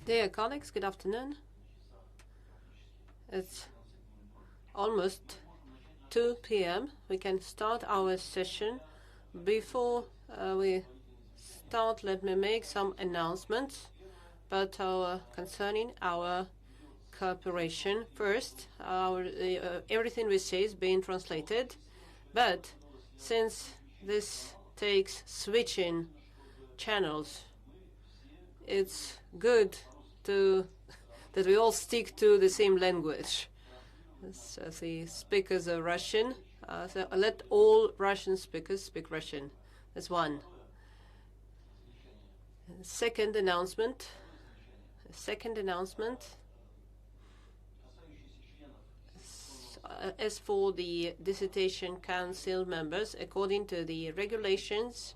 Dear colleagues, good afternoon. It's almost 2 p.m. We can start our session. Before we start, let me make some announcements concerning our cooperation. First, everything we say is being translated, but since this takes switching channels, it's good that we all stick to the same language. So the speakers are Russian, so let all Russian speakers speak Russian. That's one. Second announcement. As for the Dissertation Council members, according to the regulations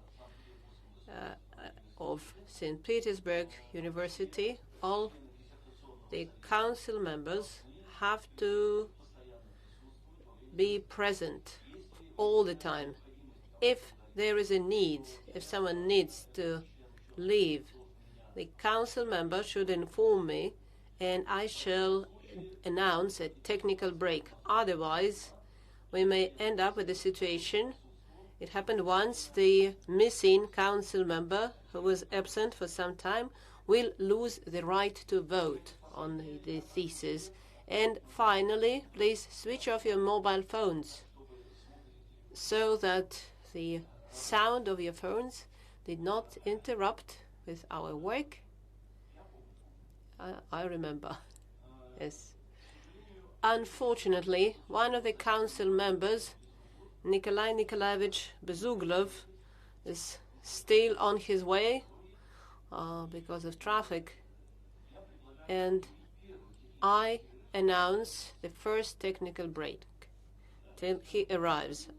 of St. Petersburg University, all the council members have to be present all the time. If there is a need, if someone needs to leave, the council member should inform me, and I shall announce a technical break. Otherwise, we may end up with a situation. It happened once. The missing council member who was absent for some time will lose the right to vote on the thesis. And finally, please switch off your mobile phones so that the sound of your phones did not interrupt with our work. I remember. Yes. Unfortunately, one of the council members, Nikolai Nikolaevich Bezuglov, is still on his way because of traffic, and I announce the first technical break till he arrives.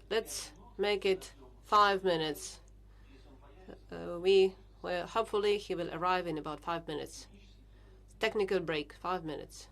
Let's make it 5 minutes. Hopefully he will arrive in about 5 minutes. Technical break, 5 minutes.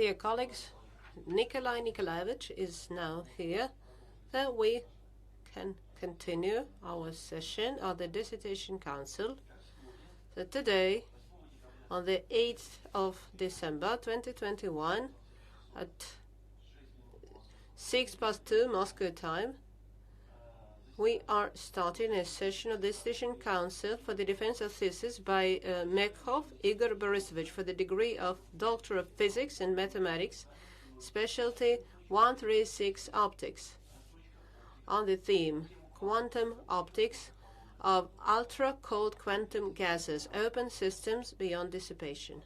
Dear colleagues, Nikolai Nikolaevich is now here, that we can continue our session of the Dissertation Council. So today, on the 8th of December 2021, at 2:06 Moscow time, we are starting a session of the Dissertation Council for the defense of thesis by Mekhov, Igor, Borisovich for the degree of Doctor of Physics and Mathematics, specialty 136 Optics, on the theme Quantum Optics of Ultra-Cold Quantum Gases, Open Systems Beyond Dissipation.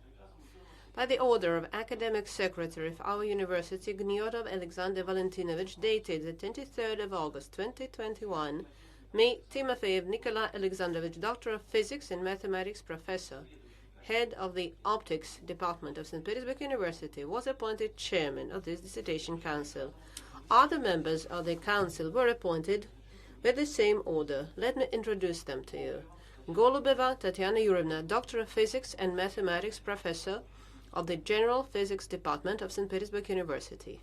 By the order of Academic Secretary of our University, Gniotov Alexander Valentinovich, dated the 23rd of August 2021, me, Timofeyev Nikolai Alexandrovich, Doctor of Physics and Mathematics Professor, Head of the Optics Department of St. Petersburg University, was appointed Chairman of this Dissertation Council. Other members of the Council were appointed with the same order. Let me introduce them to you. Golubeva Tatiana Yurievna, Doctor of Physics and Mathematics Professor of the General Physics Department of St. Petersburg University.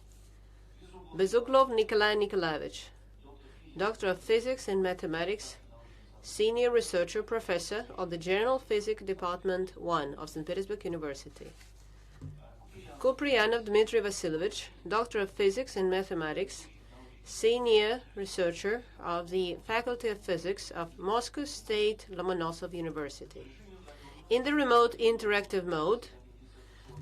Bezuglov Nikolai Nikolaevich, Doctor of Physics and Mathematics, Senior Researcher Professor of the General Physics Department 1 of St. Petersburg University. Kuprianov Dmitry Vasilovich, Doctor of Physics and Mathematics, Senior Researcher of the Faculty of Physics of Moscow State Lomonosov University. In the remote interactive mode,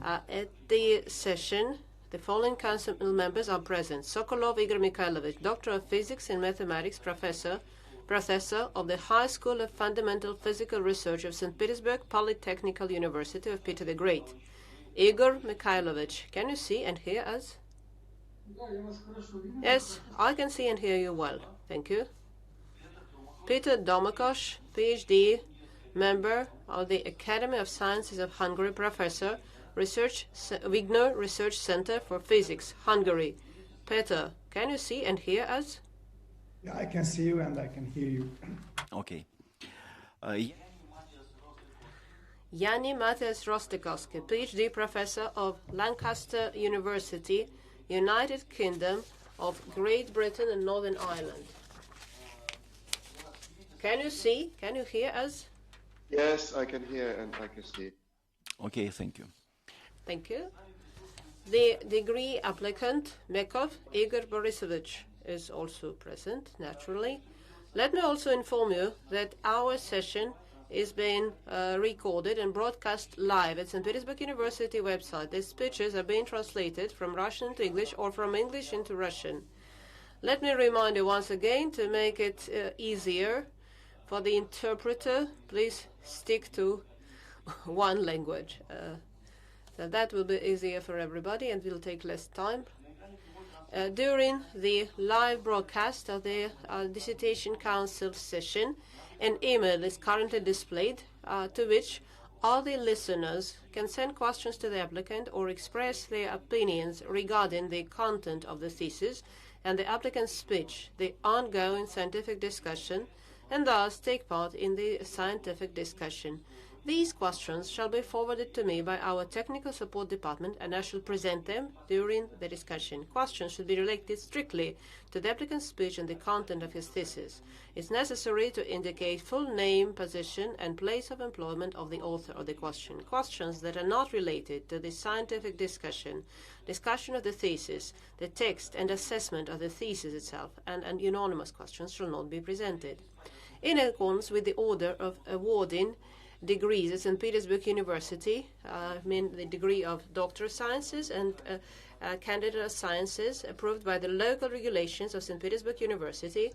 at the session, the following council members are present. Sokolov Igor Mikhailovich, Doctor of Physics and Mathematics Professor of the High School of Fundamental Physical Research of St. Petersburg Polytechnical University of Peter the Great. Igor Mikhailovich, can you see and hear us? Yes, I can see and hear you well. Thank you. Peter Domakosh, PhD, member of the Academy of Sciences of Hungary, Professor, Igor Research Center for Physics, Hungary. Peter, can you see and hear us? Yeah, I can see you and I can hear you. Okay. Yanni Matthias Rostikovsky, PhD Professor of Lancaster University, United Kingdom of Great Britain and Northern Ireland. Can you see? Can you hear us? Yes, I can hear and I can see. Okay, thank you. Thank you. The degree applicant, Mekhov Igor Borisovich, is also present, naturally. Let me also inform you that our session is being recorded and broadcast live at St. Petersburg University website. The speeches are being translated from Russian into English or from English into Russian. Let me remind you once again, to make it easier for the interpreter, please stick to one language. So that will be easier for everybody and will take less time. During the live broadcast of the Dissertation Council session, an email is currently displayed to which all the listeners can send questions to the applicant or express their opinions regarding the content of the thesis and the applicant's speech, the ongoing scientific discussion, and thus take part in the scientific discussion. These questions shall be forwarded to me by our technical support department, and I shall present them during the discussion. Questions should be related strictly to the applicant's speech and the content of his thesis. It's necessary to indicate full name, position, and place of employment of the author of the question. Questions that are not related to the scientific discussion of the thesis, the text and assessment of the thesis itself, and anonymous questions shall not be presented. In accordance with the order of awarding degrees at St. Petersburg University, the degree of Doctor of Sciences and Candidate of Sciences approved by the local regulations of St. Petersburg University,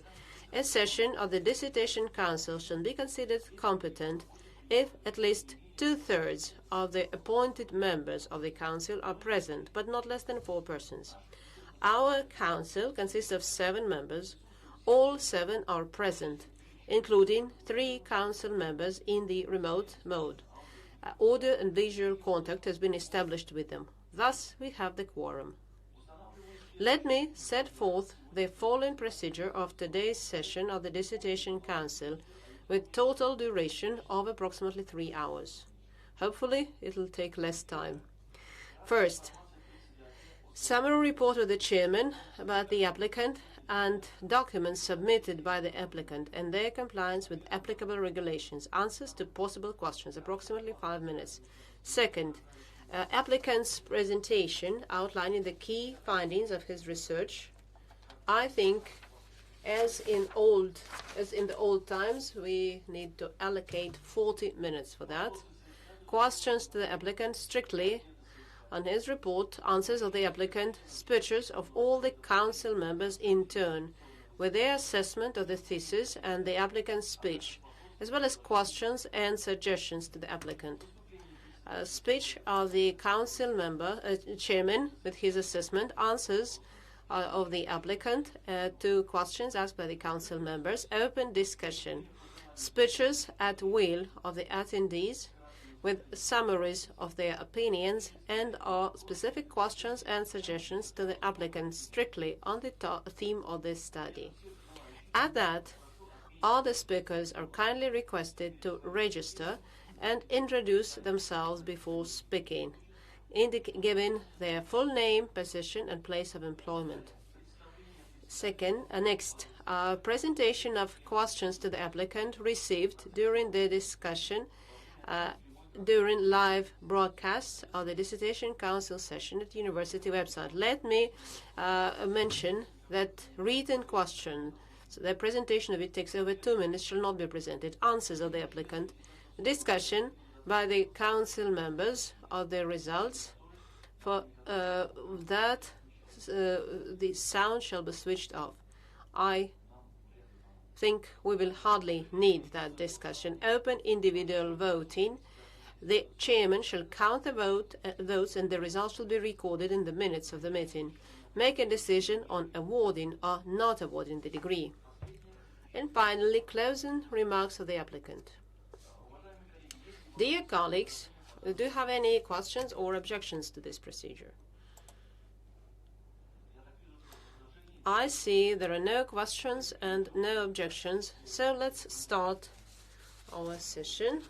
a session of the Dissertation Council shall be considered competent if at least 2/3 of the appointed members of the Council are present, but not less than 4 persons. Our Council consists of 7 members. All 7 are present, including 3 council members in the remote mode. Audio and visual contact has been established with them. Thus, we have the quorum. Let me set forth the following procedure of today's session of the Dissertation Council, with total duration of approximately 3 hours. Hopefully, it will take less time. First, Summary report of the chairman about the applicant and documents submitted by the applicant and their compliance with applicable regulations. Answers to possible questions, approximately 5 minutes. Second, applicant's presentation outlining the key findings of his research. I think, as in the old times, we need to allocate 40 minutes for that. Questions to the applicant strictly on his report, answers of the applicant, speeches of all the council members in turn, with their assessment of the thesis and the applicant's speech, as well as questions and suggestions to the applicant. A speech of the council member, chairman, with his assessment, answers of the applicant to questions asked by the council members, open discussion, speeches at will of the attendees, with summaries of their opinions and or specific questions and suggestions to the applicant strictly on the theme of this study. At that, all the speakers are kindly requested to register and introduce themselves before speaking, giving their full name, position, and place of employment. Next, presentation of questions to the applicant received during the discussion during live broadcasts of the Dissertation Council session at the university website. Let me mention that written question, so the presentation of it takes over 2 minutes, shall not be presented. Answers of the applicant, discussion by the council members of the results. For that, the sound shall be switched off. I think we will hardly need that discussion. Open individual voting. The chairman shall count the votes and the results shall be recorded in the minutes of the meeting. Make a decision on awarding or not awarding the degree. And finally, closing remarks of the applicant. Dear colleagues, do you have any questions or objections to this procedure? I see there are no questions and no objections, so let's start our session.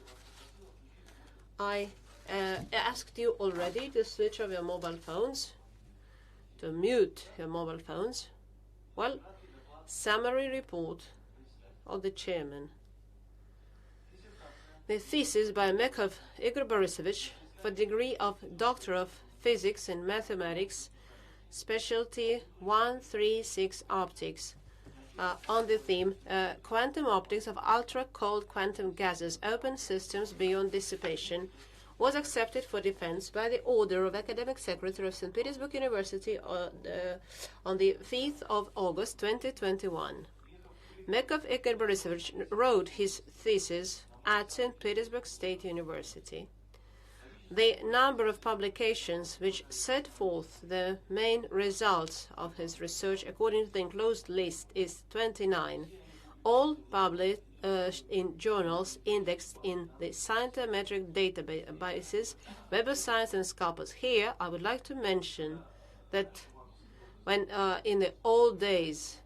I asked you already to switch off your mobile phones, to mute your mobile phones. Well, summary report of the chairman. The thesis by Mekhov, Igor Borisovich, for degree of Doctor of Physics and Mathematics, specialty 136 optics, on the theme quantum optics of ultra-cold quantum gases, open systems beyond dissipation, was accepted for defense by the order of Academic Secretary of St. Petersburg University on the 5th of August 2021. Mekhov Igor Borisovich wrote his thesis at St. Petersburg State University. The number of publications which set forth the main results of his research according to the enclosed list is 29, all published in journals indexed in the scientific databases, Web of Science and Scopus. Here, I would like to mention that when in the old days,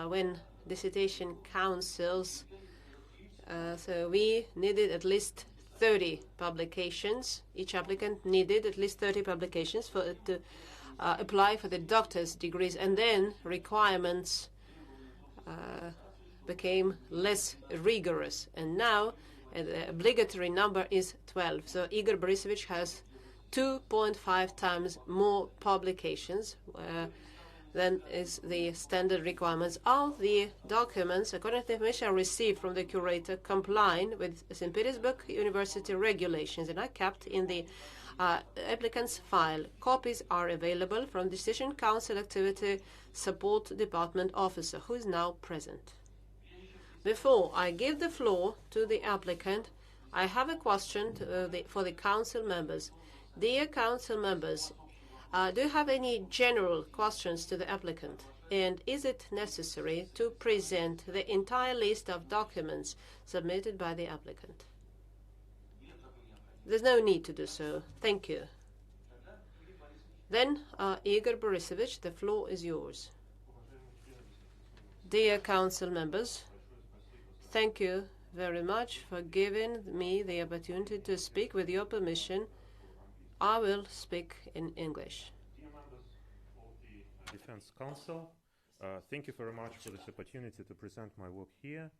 when dissertation councils, so we needed at least 30 publications. Each applicant needed at least 30 publications to apply for the doctor's degrees, and then requirements became less rigorous, and now the obligatory number is 12. So Igor Borisovich has 2.5 times more publications than is the standard requirements. All the documents, according to the information I received from the curator, complying with St. Petersburg University regulations and are kept in the applicant's file. Copies are available from Decision Council Activity Support Department officer, who is now present. Before I give the floor to the applicant, I have a question for the council members. Dear council members, do you have any general questions to the applicant? And is it necessary to present the entire list of documents submitted by the applicant? There's no need to do so. Thank you. Then, Igor Borisovich, the floor is yours. Dear council members, thank you very much for giving me the opportunity to speak. With your permission, I will speak in English. Defense Council. Thank you very much for this opportunity to present my work here.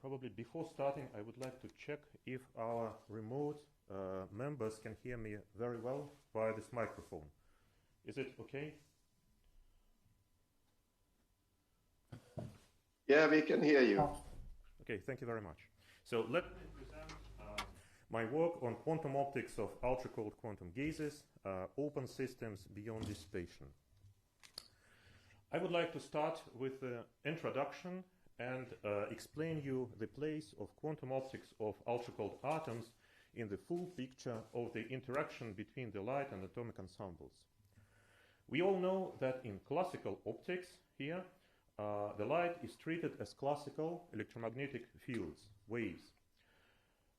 Probably before starting, I would like to check if our remote members can hear me very well via this microphone. Is it okay? Yeah, we can hear you. Okay, thank you very much. So let me present my work on quantum optics of ultracold quantum gases, open systems beyond dissipation. I would like to start with the introduction and explain you the place of quantum optics of ultracold atoms in the full picture of the interaction between the light and atomic ensembles. We all know that in classical optics here, the light is treated as classical electromagnetic fields, waves.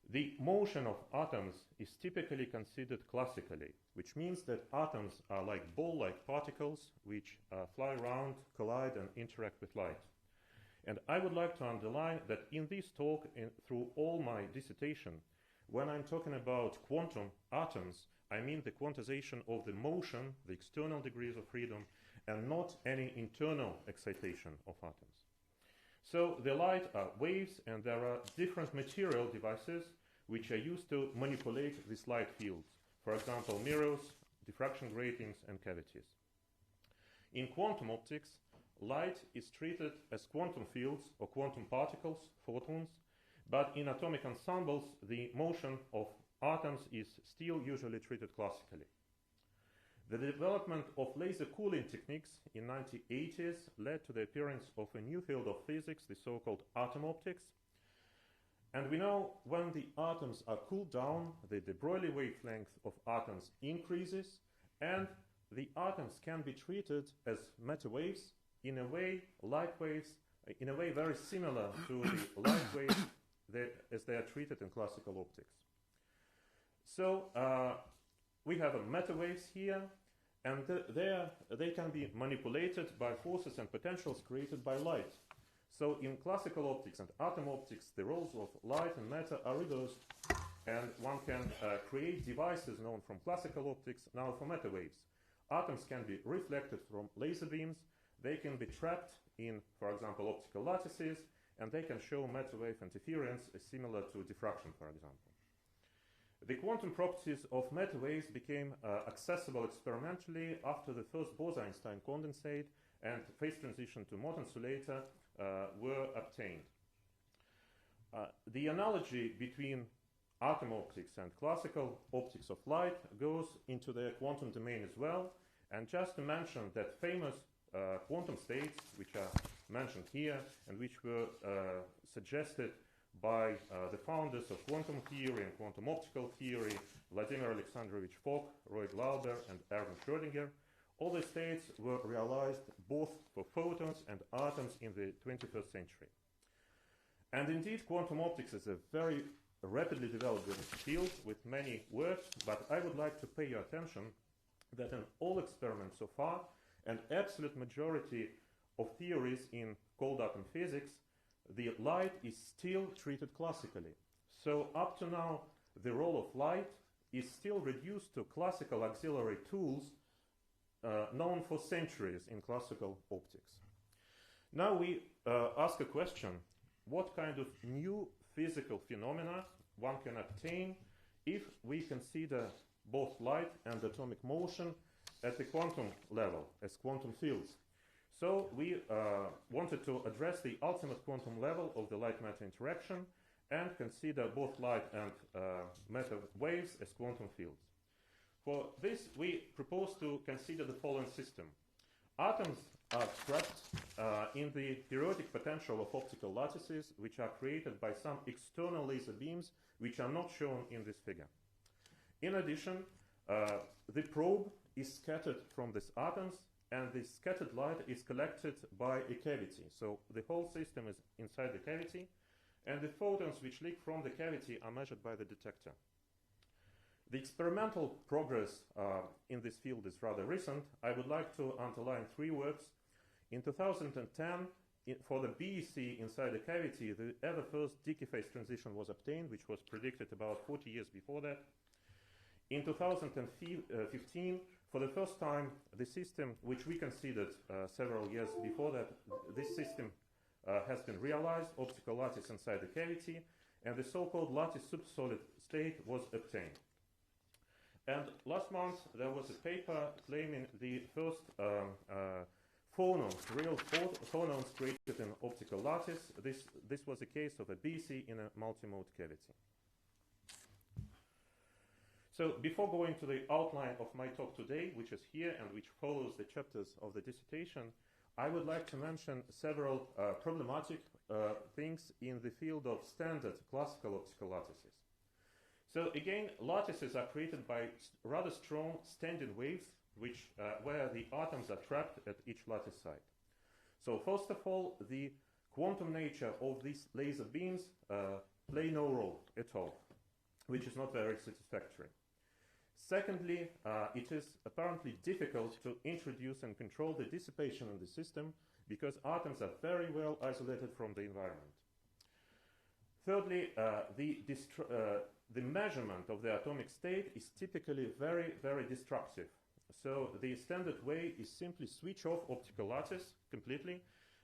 The motion of atoms is typically considered classically, which means that atoms are like ball-like particles which fly around, collide, and interact with light. And I would like to underline that in this talk, through all my dissertation, when I'm talking about quantum atoms, I mean the quantization of the motion, the external degrees of freedom, and not any internal excitation of atoms. So the light are waves, and there are different material devices which are used to manipulate these light fields. For example, mirrors, diffraction gratings, and cavities. In quantum optics, light is treated as quantum fields or quantum particles, photons, but in atomic ensembles, the motion of atoms is still usually treated classically. The development of laser cooling techniques in 1980s led to the appearance of a new field of physics, the so-called atom optics. And we know when the atoms are cooled down, the de Broglie wavelength of atoms increases, and the atoms can be treated as matter waves, in a way, light waves, in a way very similar to the light waves as they are treated in classical optics. So we have matter waves here, and they can be manipulated by forces and potentials created by light. So in classical optics and atom optics, the roles of light and matter are reversed, and one can create devices known from classical optics now for matter waves. Atoms can be reflected from laser beams, they can be trapped in, for example, optical lattices, and they can show matter wave interference similar to diffraction, for example. The quantum properties of matter waves became accessible experimentally after the first Bose-Einstein condensate and phase transition to Mott insulator were obtained. The analogy between atom optics and classical optics of light goes into the quantum domain as well. And just to mention that famous quantum states, which are mentioned here and which were suggested by the founders of quantum theory and quantum optical theory, Vladimir Alexandrovich Fock, Roy Glauber, and Erwin Schrödinger. All the states were realized both for photons and atoms in the 21st century. And indeed, quantum optics is a very rapidly developing field with many works, but I would like to pay your attention that in all experiments so far, an absolute majority of theories in cold atom physics, the light is still treated classically. So up to now, the role of light is still reduced to classical auxiliary tools known for centuries in classical optics. Now we ask a question: what kind of new physical phenomena one can obtain if we consider both light and atomic motion at the quantum level as quantum fields? So we wanted to address the ultimate quantum level of the light-matter interaction and consider both light and matter waves as quantum fields. For this, we propose to consider the following system. Atoms are trapped in the periodic potential of optical lattices, which are created by some external laser beams, which are not shown in this figure. In addition, the probe is scattered from these atoms, and the scattered light is collected by a cavity. So the whole system is inside the cavity, and the photons which leak from the cavity are measured by the detector. The experimental progress in this field is rather recent. I would like to underline 3 works. In 2010, for the BEC inside the cavity, the ever first decay phase transition was obtained, which was predicted about 40 years before that. In 2015, For the first time, the system, which we considered several years before that, this system has been realized, optical lattice inside the cavity, and the so-called lattice supersolid state was obtained. And last month, there was a paper claiming the first phonons, real phonons created in optical lattice. This was a case of a BC in a multimode cavity. So before going to the outline of my talk today, which is here and which follows the chapters of the dissertation, I would like to mention several problematic things in the field of standard classical optical lattices. So again, lattices are created by rather strong standing waves, which where the atoms are trapped at each lattice site. So first of all, the quantum nature of these laser beams play no role at all, which is not very satisfactory. Secondly, it is apparently difficult to introduce and control the dissipation in the system because atoms are very well isolated from the environment. Thirdly, the measurement of the atomic state is typically very, very destructive. So the standard way is simply switch off optical lattice completely.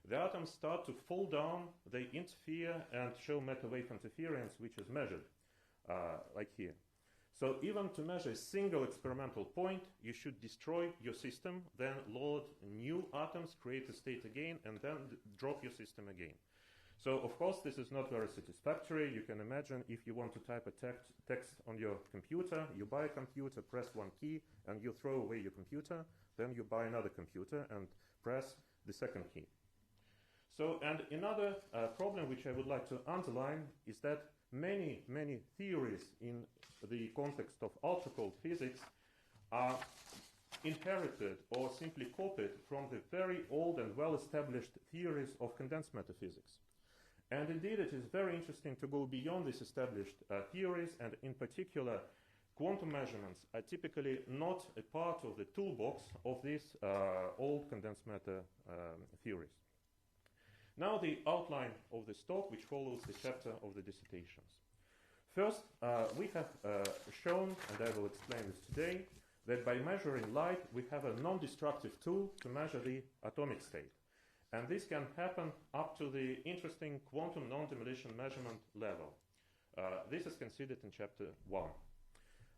The atoms start to fall down, they interfere and show matter wave interference, which is measured, like here. So even to measure a single experimental point, you should destroy your system, then load new atoms, create a state again, and then drop your system again. So of course this is not very satisfactory. You can imagine if you want to type a text on your computer, you buy a computer, press one key, and you throw away your computer, then you buy another computer and press the second key. So, and another problem which I would like to underline is that many theories in the context of ultracold physics are inherited or simply copied from the very old and well-established theories of condensed matter physics. And indeed, it is very interesting to go beyond these established theories, and in particular, quantum measurements are typically not a part of the toolbox of these old condensed matter theories. Now the outline of this talk, which follows the chapter of the dissertations. First, we have shown, and I will explain this today, that by measuring light, we have a non-destructive tool to measure the atomic state. And this can happen up to the interesting quantum non-demolition measurement level. This is considered in chapter 1.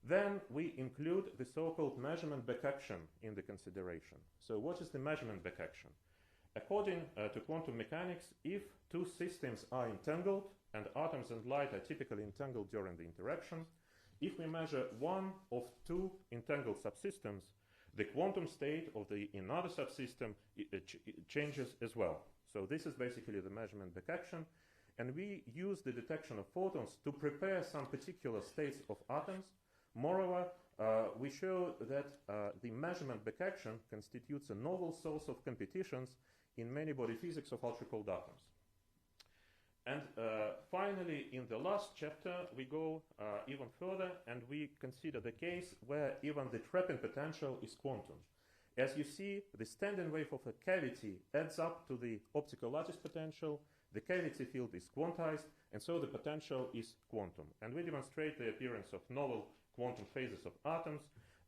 Then we include the so-called measurement backaction in the consideration. So what is the measurement backaction? According to quantum mechanics, if two systems are entangled, and atoms and light are typically entangled during the interaction, if we measure one of two entangled subsystems, the quantum state of the another subsystem changes as well. So this is basically the measurement backaction, and we use the detection of photons to prepare some particular states of atoms. Moreover, we show that the measurement backaction constitutes a novel source of competitions in many body physics of ultracold atoms. And finally, in the last chapter, we go even further and we consider the case where even the trapping potential is quantum. As you see, the standing wave of a cavity adds up to the optical lattice potential, the cavity field is quantized, and so the potential is quantum. And we demonstrate the appearance of novel quantum phases of atoms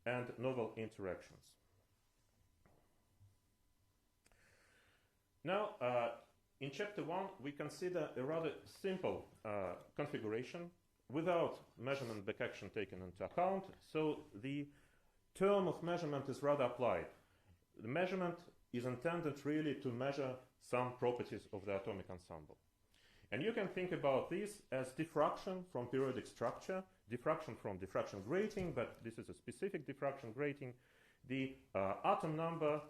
and novel interactions. Now, in chapter 1, we consider a rather simple configuration without measurement backaction taken into account. So the term of measurement is rather applied. The measurement is intended really to measure some properties of the atomic ensemble. And you can think about this as diffraction from periodic structure, diffraction from diffraction grating, but this is a specific diffraction grating. The atom number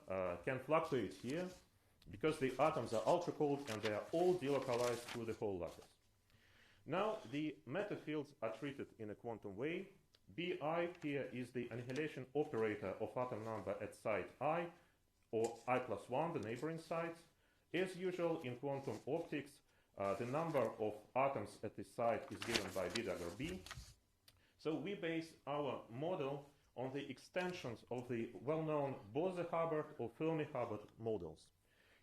can fluctuate here, because the atoms are ultracold and they are all delocalized through the whole lattice. Now the matter fields are treated in a quantum way. Bi here is the annihilation operator of atom number at site I, or I+1, the neighboring sites. As usual in quantum optics, the number of atoms at this site is given by B dagger B. So we base our model on the extensions of the well-known Bose-Hubbard or Fermi-Hubbard models.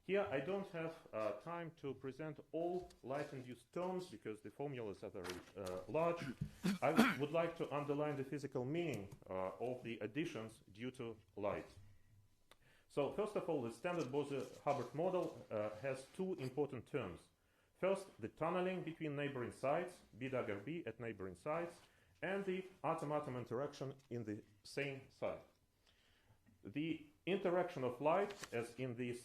Here I don't have time to present all light-induced terms because the formulas are very large. I would like to underline the physical meaning of the additions due to light. So first of all, the standard Bose-Hubbard model has two important terms. First, the tunneling between neighboring sites, B dagger B at neighboring sites, and the atom-atom interaction in the same site. The interaction of light, as in this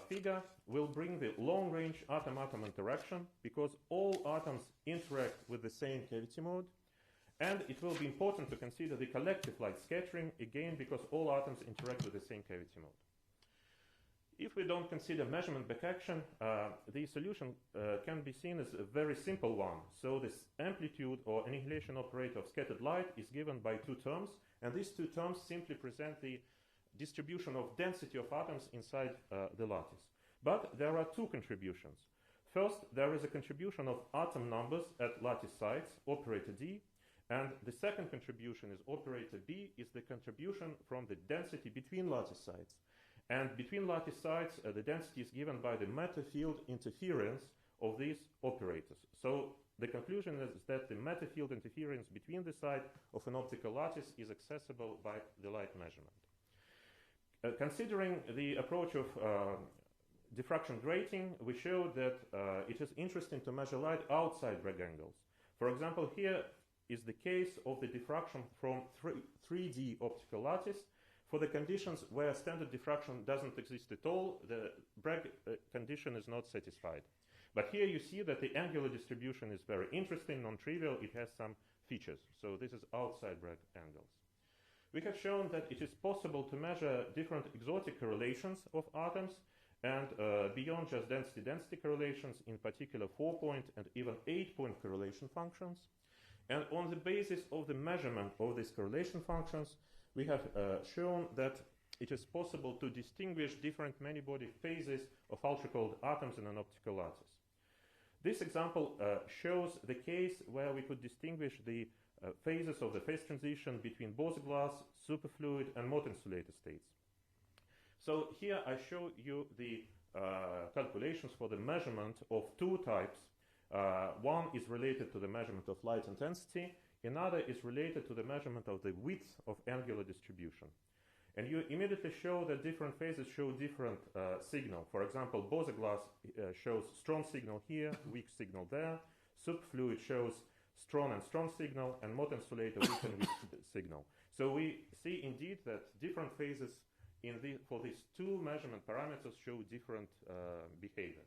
figure, will bring the long-range atom-atom interaction because all atoms interact with the same cavity mode. And it will be important to consider the collective light scattering, again, because all atoms interact with the same cavity mode. If we don't consider measurement back action, the solution can be seen as a very simple one. So this amplitude or annihilation operator of scattered light is given by two terms, and these two terms simply present the distribution of density of atoms inside the lattice. But there are two contributions. First, there is a contribution of atom numbers at lattice sites, operator D, and the second contribution is operator B, is the contribution from the density between lattice sites. And between lattice sites, the density is given by the matter field interference of these operators. So the conclusion is that the matter field interference between the site of an optical lattice is accessible by the light measurement. Considering the approach of diffraction grating, we showed that it is interesting to measure light outside Bragg angles. For example, here is the case of the diffraction from 3D optical lattice. For the conditions where standard diffraction doesn't exist at all, the Bragg condition is not satisfied. But here you see that the angular distribution is very interesting, non-trivial, it has some features. So this is outside Bragg angles. We have shown that it is possible to measure different exotic correlations of atoms and beyond just density-density correlations, in particular 4-point and even 8-point correlation functions. And on the basis of the measurement of these correlation functions, we have shown that it is possible to distinguish different many-body phases of ultracold atoms in an optical lattice. This example shows the case where we could distinguish the phases of the phase transition between Bose glass, superfluid, and Mott-insulator states. So here I show you the calculations for the measurement of two types. One is related to the measurement of light intensity. Another is related to the measurement of the width of angular distribution. And you immediately show that different phases show different signal. For example, Bose glass shows strong signal here, weak signal there. Superfluid shows strong and strong signal, and Mott-insulator weak and weak signal. So we see indeed that different phases for these two measurement parameters show different behavior.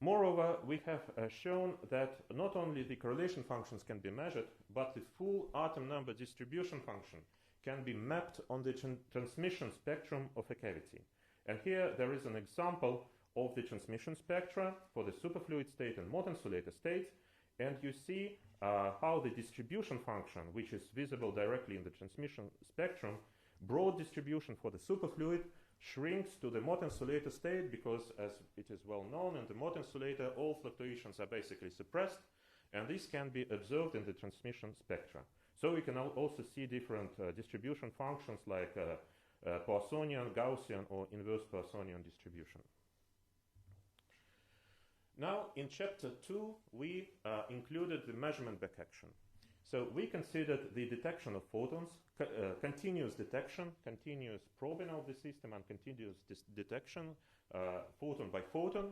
Moreover, we have shown that not only the correlation functions can be measured, but the full atom number distribution function can be mapped on the transmission spectrum of a cavity. And here there is an example of the transmission spectra for the superfluid state and Mott-insulator states, and you see how the distribution function, which is visible directly in the transmission spectrum, broad distribution for the superfluid, shrinks to the Mott-insulator state because, as it is well known, in the Mott-insulator all fluctuations are basically suppressed, and this can be observed in the transmission spectra. So we can also see different distribution functions like Poissonian, Gaussian, or inverse Poissonian distribution. Now, in chapter 2, we included the measurement back action. So we considered the detection of photons, continuous detection, continuous probing of the system, and continuous detection, photon by photon.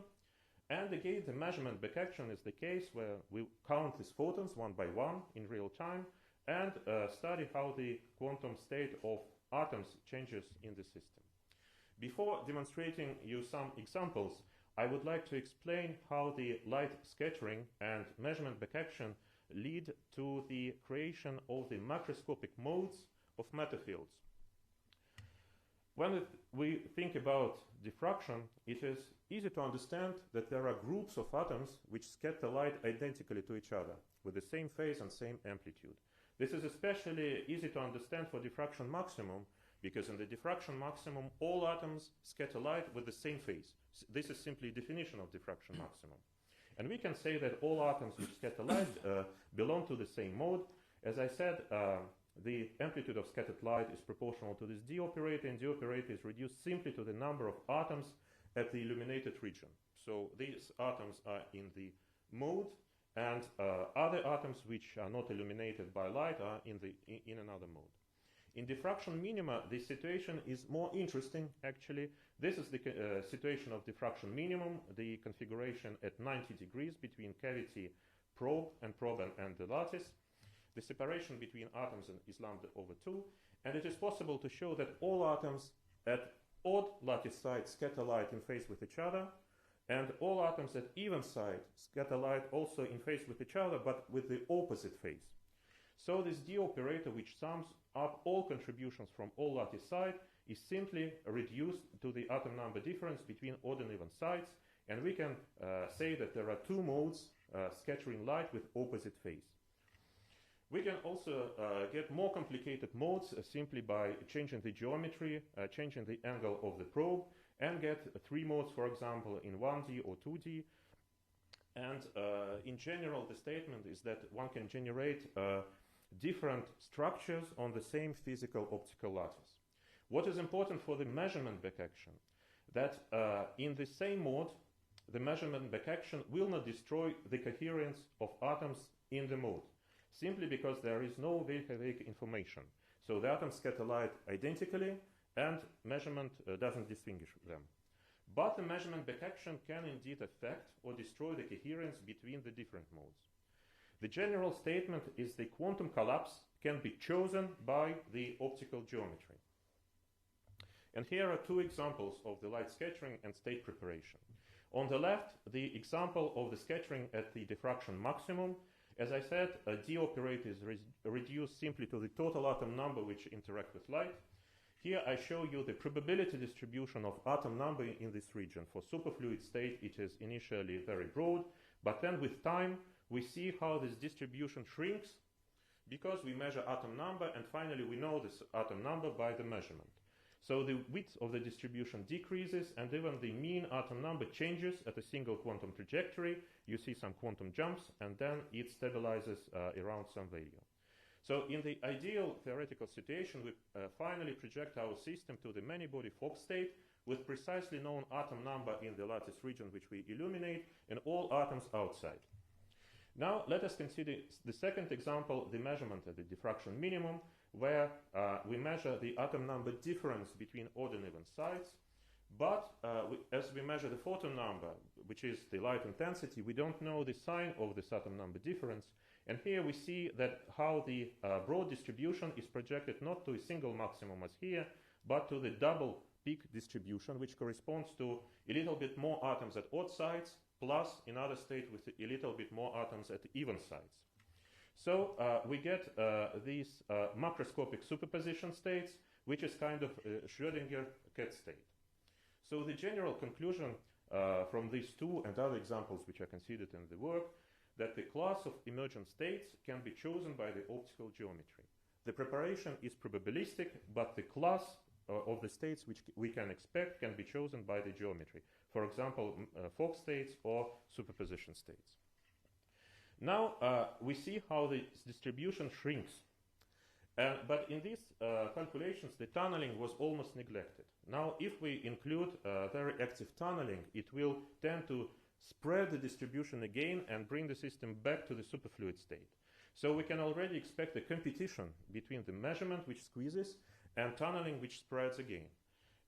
And again, the measurement back action is the case where we count these photons one by one in real time and study how the quantum state of atoms changes in the system. Before demonstrating you some examples, I would like to explain how the light scattering and measurement back action lead to the creation of the macroscopic modes of matter fields. When we think about diffraction, it is easy to understand that there are groups of atoms which scatter light identically to each other with the same phase and same amplitude. This is especially easy to understand for diffraction maximum, because in the diffraction maximum all atoms scatter light with the same phase. This is simply a definition of diffraction maximum. And we can say that all atoms which scatter light belong to the same mode. As I said, the amplitude of scattered light is proportional to this d operator, and d operator is reduced simply to the number of atoms at the illuminated region. So these atoms are in the mode, and other atoms which are not illuminated by light are in another mode. In diffraction minima, the situation is more interesting, actually. This is the situation of diffraction minimum, the configuration at 90 degrees between cavity probe and the lattice. The separation between atoms is lambda over 2, and it is possible to show that all atoms at odd lattice sides scatter light in phase with each other, and all atoms at even side scatter light also in phase with each other, but with the opposite phase. So this D operator, which sums up all contributions from all lattice sides, is simply reduced to the atom number difference between odd and even sides, and we can say that there are two modes scattering light with opposite phase. We can also get more complicated modes simply by changing the geometry, changing the angle of the probe, and get three modes, for example, in 1D or 2D. And in general, the statement is that one can generate different structures on the same physical optical lattice. What is important for the measurement backaction? That in the same mode, the measurement backaction will not destroy the coherence of atoms in the mode, simply because there is no Weika-Weika information. So the atoms scatter light identically, and measurement doesn't distinguish them. But the measurement backaction can indeed affect or destroy the coherence between the different modes. The general statement is the quantum collapse can be chosen by the optical geometry. And here are two examples of the light scattering and state preparation. On the left, the example of the scattering at the diffraction maximum. As I said, a D operator is reduced simply to the total atom number which interact with light. Here I show you the probability distribution of atom number in this region. For superfluid state, it is initially very broad, but then with time, we see how this distribution shrinks because we measure atom number, and finally we know this atom number by the measurement. So the width of the distribution decreases, and even the mean atom number changes at a single quantum trajectory. You see some quantum jumps, and then it stabilizes around some value. So in the ideal theoretical situation, we finally project our system to the many-body Fock state with precisely known atom number in the lattice region which we illuminate, and all atoms outside. Now let us consider the second example, the measurement at the diffraction minimum, where we measure the atom number difference between odd and even sides. But as we measure the photon number, which is the light intensity, we don't know the sign of this atom number difference. And here we see that how the broad distribution is projected not to a single maximum as here, but to the double peak distribution, which corresponds to a little bit more atoms at odd sides, plus another state with a little bit more atoms at even sides. So we get these macroscopic superposition states, which is kind of a Schrödinger cat state. So the general conclusion from these two and other examples which are considered in the work, that the class of emergent states can be chosen by the optical geometry. The preparation is probabilistic, but the class of the states which we can expect can be chosen by the geometry. For example, Fock states or superposition states. Now we see how the distribution shrinks. But in these calculations, the tunneling was almost neglected. Now, if we include very active tunneling, it will tend to spread the distribution again and bring the system back to the superfluid state. So we can already expect a competition between the measurement, which squeezes, and tunneling, which spreads again.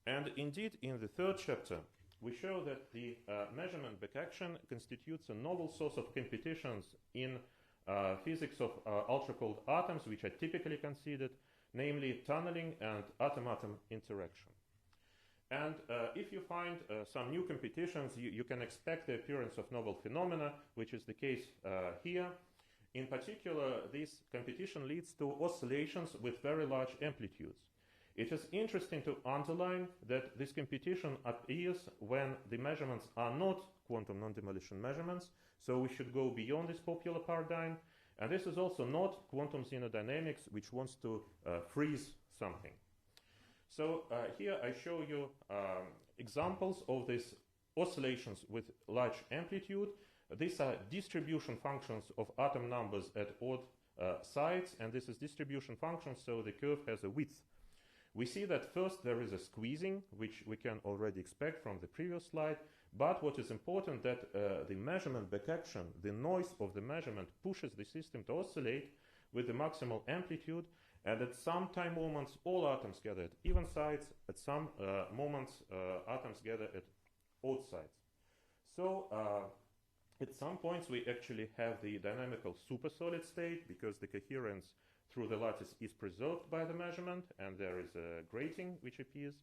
And indeed, in the third chapter, we show that the measurement backaction constitutes a novel source of competitions in physics of ultracold atoms, which are typically considered, namely tunneling and atom-atom interaction. And if you find some new competitions, you can expect the appearance of novel phenomena, which is the case here. In particular, this competition leads to oscillations with very large amplitudes. It is interesting to underline that this competition appears when the measurements are not quantum non-demolition measurements, so we should go beyond this popular paradigm. And this is also not quantum xenodynamics, which wants to freeze something. So here I show you examples of these oscillations with large amplitude. These are distribution functions of atom numbers at odd sides, and this is distribution functions, so the curve has a width. We see that first there is a squeezing, which we can already expect from the previous slide, but what is important that the measurement back action, the noise of the measurement pushes the system to oscillate with the maximal amplitude, and at some time moments all atoms gather at even sides, at some moments atoms gather at odd sides. So at some points we actually have the dynamical supersolid state because the coherence through the lattice is preserved by the measurement and there is a grating which appears.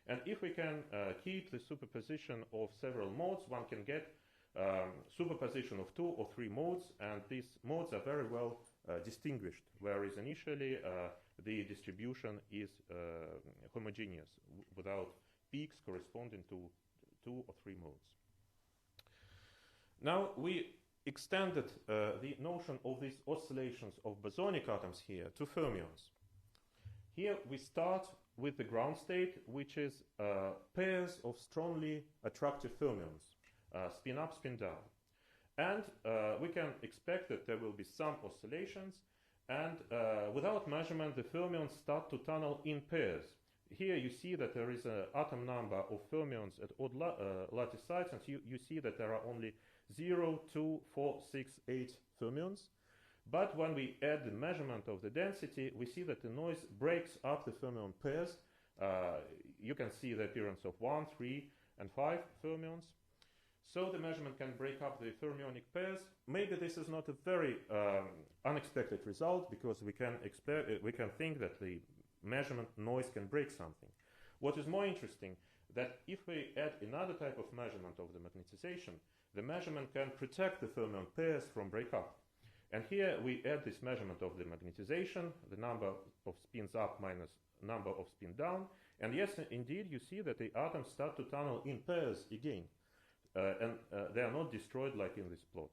And if we can keep the superposition of several modes, one can get superposition of 2 or 3 modes, and these modes are very well distinguished, whereas initially the distribution is homogeneous without peaks corresponding to 2 or 3 modes. Now we extended the notion of these oscillations of bosonic atoms here to fermions. Here we start with the ground state, which is pairs of strongly attractive fermions, spin up, spin down. And we can expect that there will be some oscillations, and without measurement the fermions start to tunnel in pairs. Here you see that there is an atom number of fermions at odd lattice sites, and you see that there are only 0, 2, 4, 6, 8 fermions. But when we add the measurement of the density, we see that the noise breaks up the fermion pairs. You can see the appearance of 1, 3, and 5 fermions. So the measurement can break up the fermionic pairs. Maybe this is not a very unexpected result, because we can think that the measurement noise can break something. What is more interesting, that if we add another type of measurement of the magnetization, the measurement can protect the fermion pairs from breakup. And here we add this measurement of the magnetization, the number of spins up minus number of spin down. And yes, indeed, you see that the atoms start to tunnel in pairs again. And they are not destroyed like in this plot.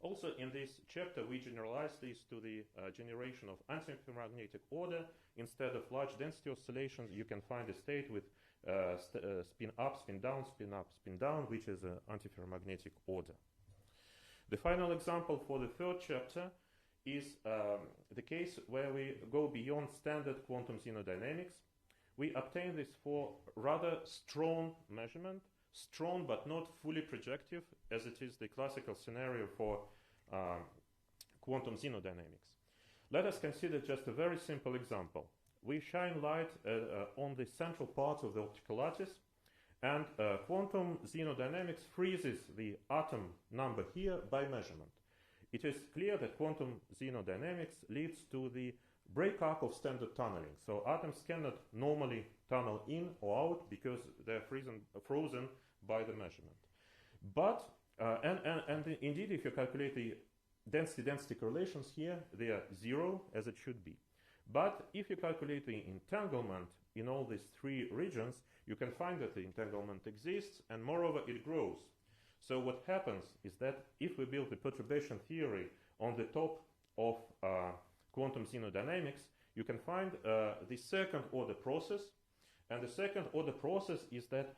Also, in this chapter, we generalize this to the generation of antiferromagnetic order. Instead of large density oscillations, you can find a state with spin up, spin down, spin up, spin down, which is an antiferromagnetic order. The final example for the third chapter is the case where we go beyond standard quantum xenodynamics. We obtain this for rather strong measurement, strong but not fully projective, as it is the classical scenario for quantum xenodynamics. Let us consider just a very simple example. We shine light on the central part of the optical lattice, and quantum xenodynamics freezes the atom number here by measurement. It is clear that quantum xenodynamics leads to the breakup of standard tunneling. So atoms cannot normally tunnel in or out because they're frozen by the measurement. But, and indeed, if you calculate the density-density correlations here, they are 0, as it should be. But if you calculate the entanglement in all these 3 regions, you can find that the entanglement exists, and moreover, it grows. So what happens is that if we build the perturbation theory on the top of quantum xenodynamics, you can find the second order process. And the second order process is that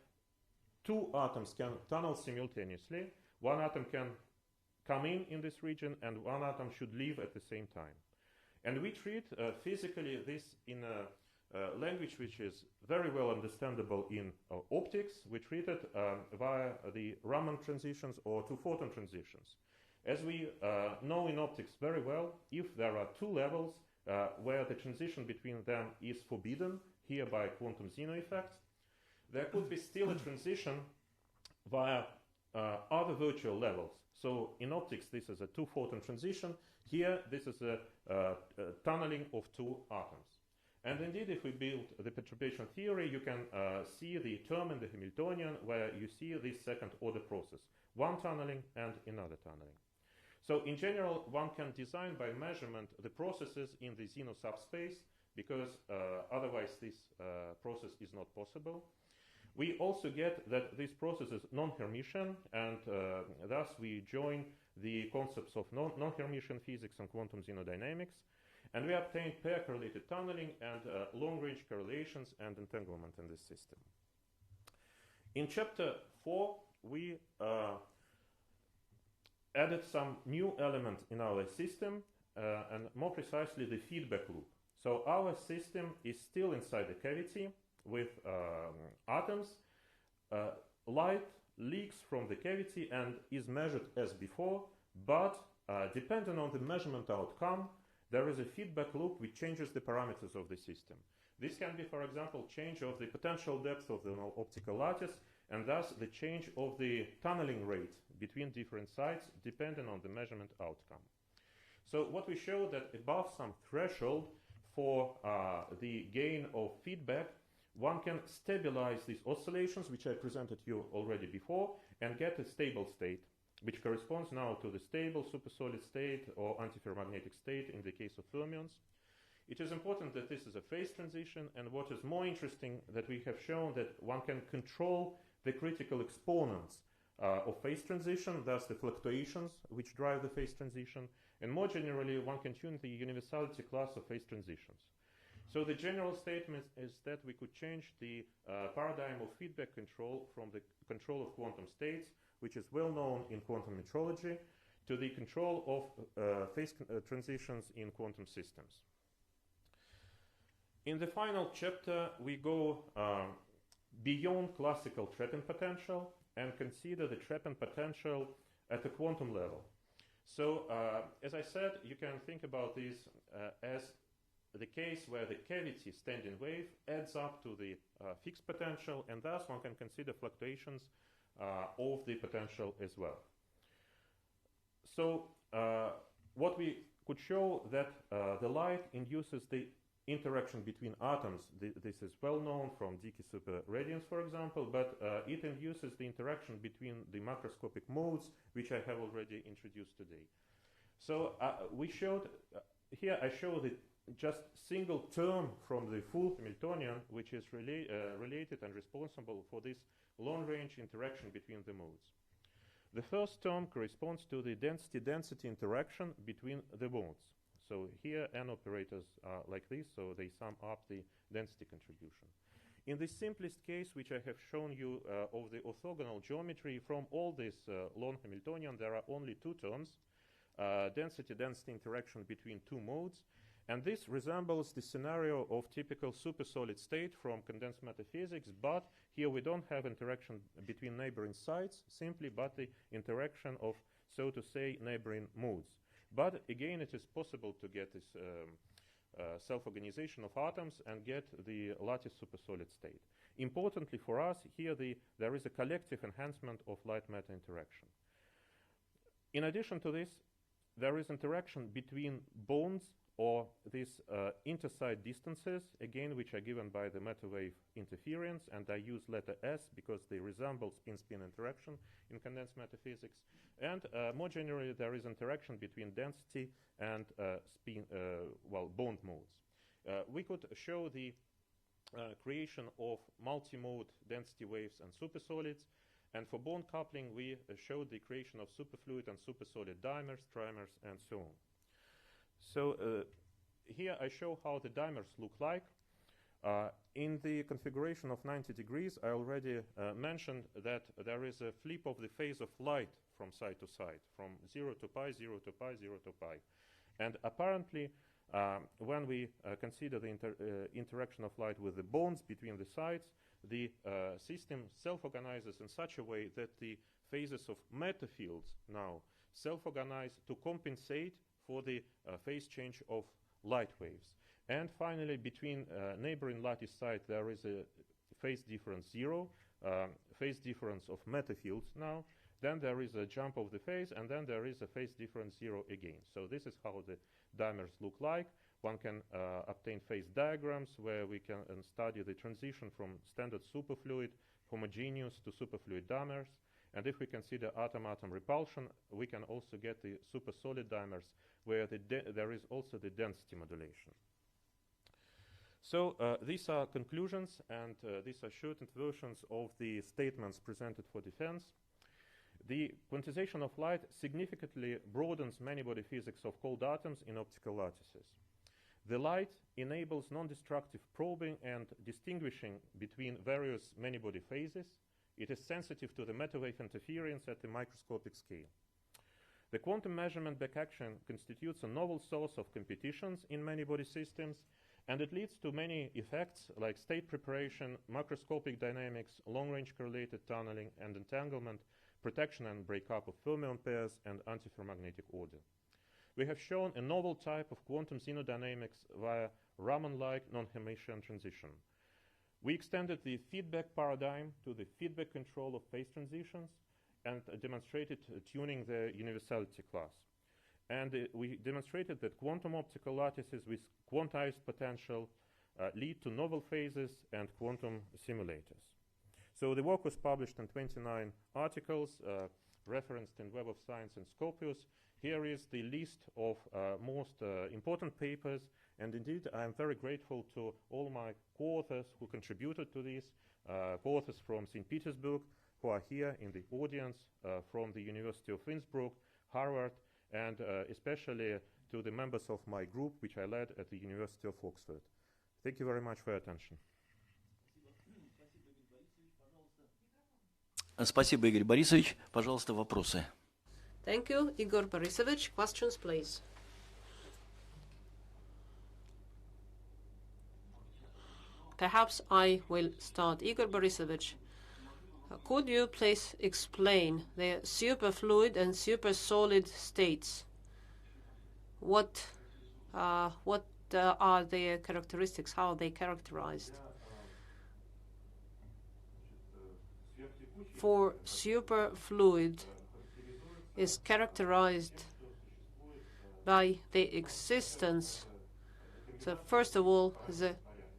2 atoms can tunnel simultaneously. One atom can come in this region, and one atom should leave at the same time. And we treat physically this in a language which is very well understandable in optics. We treat it via the Raman transitions or 2-photon transitions. As we know in optics very well, if there are 2 levels where the transition between them is forbidden, here by quantum xeno effects, there could be still a transition via other virtual levels. So in optics, this is a 2-photon transition. Here, this is a tunneling of 2 atoms. And indeed, if we build the perturbation theory, you can see the term in the Hamiltonian where you see this second order process, one tunneling and another tunneling. So in general, one can design by measurement the processes in the xeno subspace, because otherwise this process is not possible. We also get that this process is non-Hermitian, and thus we join the concepts of non-Hermitian physics and quantum xenodynamics, and we obtain pair-correlated tunneling and long-range correlations and entanglement in this system. In chapter 4, we added some new element in our system, and more precisely the feedback loop. So our system is still inside the cavity with atoms. Light leaks from the cavity and is measured as before, but depending on the measurement outcome, there is a feedback loop which changes the parameters of the system. This can be, for example, change of the potential depth of the optical lattice, and thus the change of the tunneling rate between different sites depending on the measurement outcome. So what we show that above some threshold for the gain of feedback, one can stabilize these oscillations, which I presented you already before, and get a stable state, which corresponds now to the stable supersolid state or antiferromagnetic state in the case of fermions. It is important that this is a phase transition, and what is more interesting, that we have shown that one can control the critical exponents of phase transition, thus the fluctuations which drive the phase transition, and more generally one can tune the universality class of phase transitions. So the general statement is that we could change the paradigm of feedback control from the control of quantum states, which is well known in quantum metrology, to the control of phase transitions in quantum systems. In the final chapter, we go beyond classical trapping potential and consider the trapping potential at the quantum level. So, as I said, you can think about this as the case where the cavity standing wave adds up to the fixed potential, and thus one can consider fluctuations of the potential as well. So, what we could show that the light induces the interaction between atoms. This is well known from Dicke super radiance, for example, but it induces the interaction between the macroscopic modes, which I have already introduced today. So we showed, here I show the just single term from the full Hamiltonian, which is related and responsible for this long-range interaction between the modes. The first term corresponds to the density-density interaction between the modes. So here n operators are like this, so they sum up the density contribution. In the simplest case, which I have shown you of the orthogonal geometry, from all this long Hamiltonian, there are only two terms, density-density interaction between two modes, and this resembles the scenario of typical supersolid state from condensed matter physics, but here we don't have interaction between neighboring sites, simply but the interaction of, so to say, neighboring modes. But again, it is possible to get this self-organization of atoms and get the lattice supersolid state. Importantly for us, here there is a collective enhancement of light-matter interaction. In addition to this, there is interaction between bonds or these intersite distances, again, which are given by the matter wave interference, and I use letter S because they resemble spin-spin interaction in condensed matter physics. And more generally, there is interaction between density and bond modes. We could show the creation of multi-mode density waves and supersolids, and for bond coupling, we showed the creation of superfluid and supersolid dimers, trimers, and so on. So here I show how the dimers look like. In the configuration of 90 degrees, I already mentioned that there is a flip of the phase of light from side to side, from 0 to pi, 0 to pi, 0 to pi. And apparently, when we consider the interaction of light with the bonds between the sides, the system self-organizes in such a way that the phases of matter fields now self-organize to compensate for the phase change of light waves. And finally, between neighboring lattice sites, there is a phase difference 0, phase difference of matter fields now. Then there is a jump of the phase, and then there is a phase difference 0 again. So this is how the dimers look like. One can obtain phase diagrams where we can study the transition from standard superfluid, homogeneous to superfluid dimers. And if we consider atom-atom repulsion, we can also get the supersolid dimers where there is also the density modulation. So these are conclusions, and these are shortened versions of the statements presented for defense. The quantization of light significantly broadens many-body physics of cold atoms in optical lattices. The light enables non-destructive probing and distinguishing between various many-body phases. It is sensitive to the matter wave interference at the microscopic scale. The quantum measurement back action constitutes a novel source of competitions in many-body systems, And it leads to many effects like state preparation, macroscopic dynamics, long-range correlated tunneling and entanglement, protection and breakup of fermion pairs, and antiferromagnetic order. We have shown a novel type of quantum xenodynamics via Raman-like non-Hermitian transition. We extended the feedback paradigm to the feedback control of phase transitions and demonstrated tuning the universality class. And we demonstrated that quantum optical lattices with quantized potential lead to novel phases and quantum simulators. So the work was published in 29 articles, referenced in Web of Science and Scopius. Here is the list of most important papers, and indeed I am very grateful to all my co-authors who contributed to this, co-authors from St. Petersburg, who are here in the audience, from the University of Innsbruck, Harvard, and especially to the members of my group, which I led at the University of Oxford. Thank you very much for your attention. Спасибо, Игорь Борисович. Пожалуйста, вопросы. Thank you, Igor Borisovich. Questions, please. Perhaps I will start. Igor Borisovich, could you please explain the superfluid and supersolid states? What are their characteristics? How are they characterized? For superfluid is characterized by the existence, so first of all, the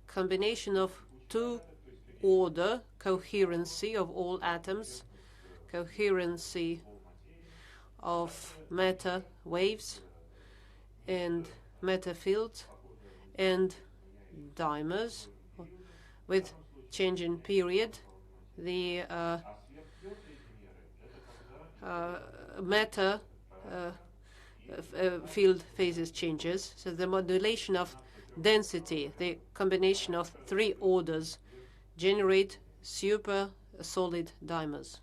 combination of two-order coherency of all atoms, coherency of matter waves and matter fields and dimers with changing period. The matter field phases changes, so the modulation of density, the combination of three orders, generate super solid dimers.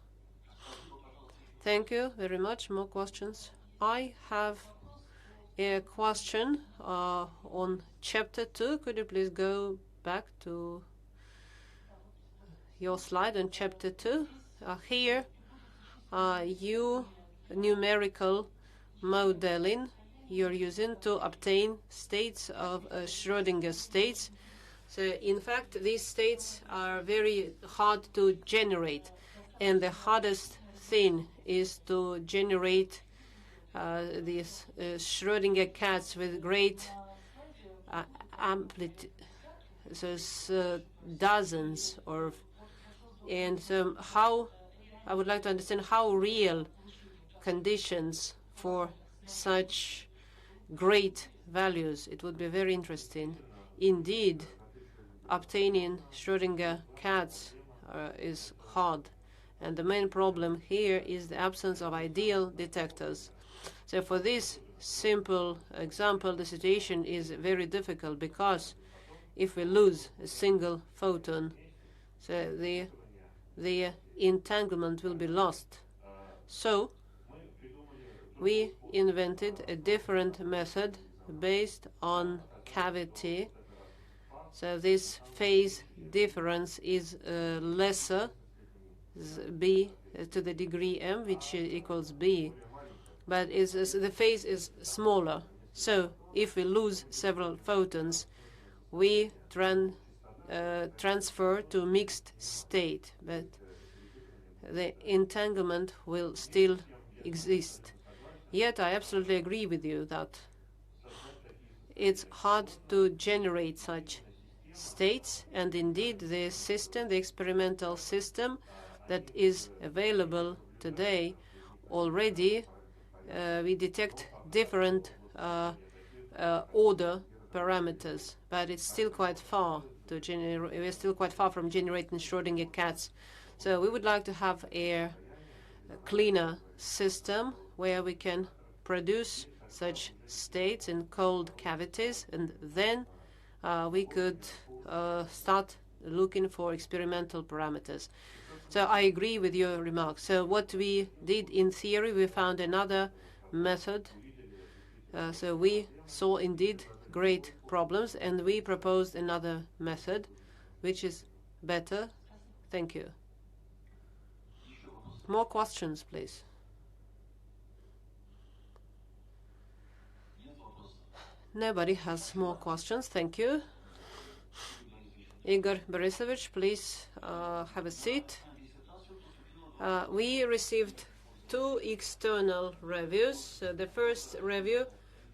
Thank you very much. More questions? I have a question on chapter 2. Could you please go back to your slide on chapter 2? Here, you numerical modeling you're using to obtain states of Schrödinger states. So in fact, these states are very hard to generate, and the hardest thing is to generate these Schrödinger cats with great amplitude, so dozens of, and how I would like to understand how real conditions for such great values. It would be very interesting. Indeed, obtaining Schrödinger cats is hard, and the main problem here is the absence of ideal detectors. So for this simple example, the situation is very difficult, because if we lose a single photon, so the entanglement will be lost. So we invented a different method based on cavity. So this phase difference is lesser, b to the degree m, which equals b, but the phase is smaller. So if we lose several photons, we transfer to mixed state, but the entanglement will still exist. Yet I absolutely agree with you that it's hard to generate such states, and indeed the system, the experimental system that is available today already, we detect different order parameters, but it's still quite far to generate. We're still quite far from generating Schrödinger cats. So we would like to have a cleaner system where we can produce such states in cold cavities, and then we could start looking for experimental parameters. So I agree with your remarks. So what we did in theory, we found another method. So we saw indeed great problems, and we proposed another method, which is better. Thank you. More questions, please. Nobody has more questions. Thank you. Igor Borisovich, please have a seat. We received 2 external reviews. The first review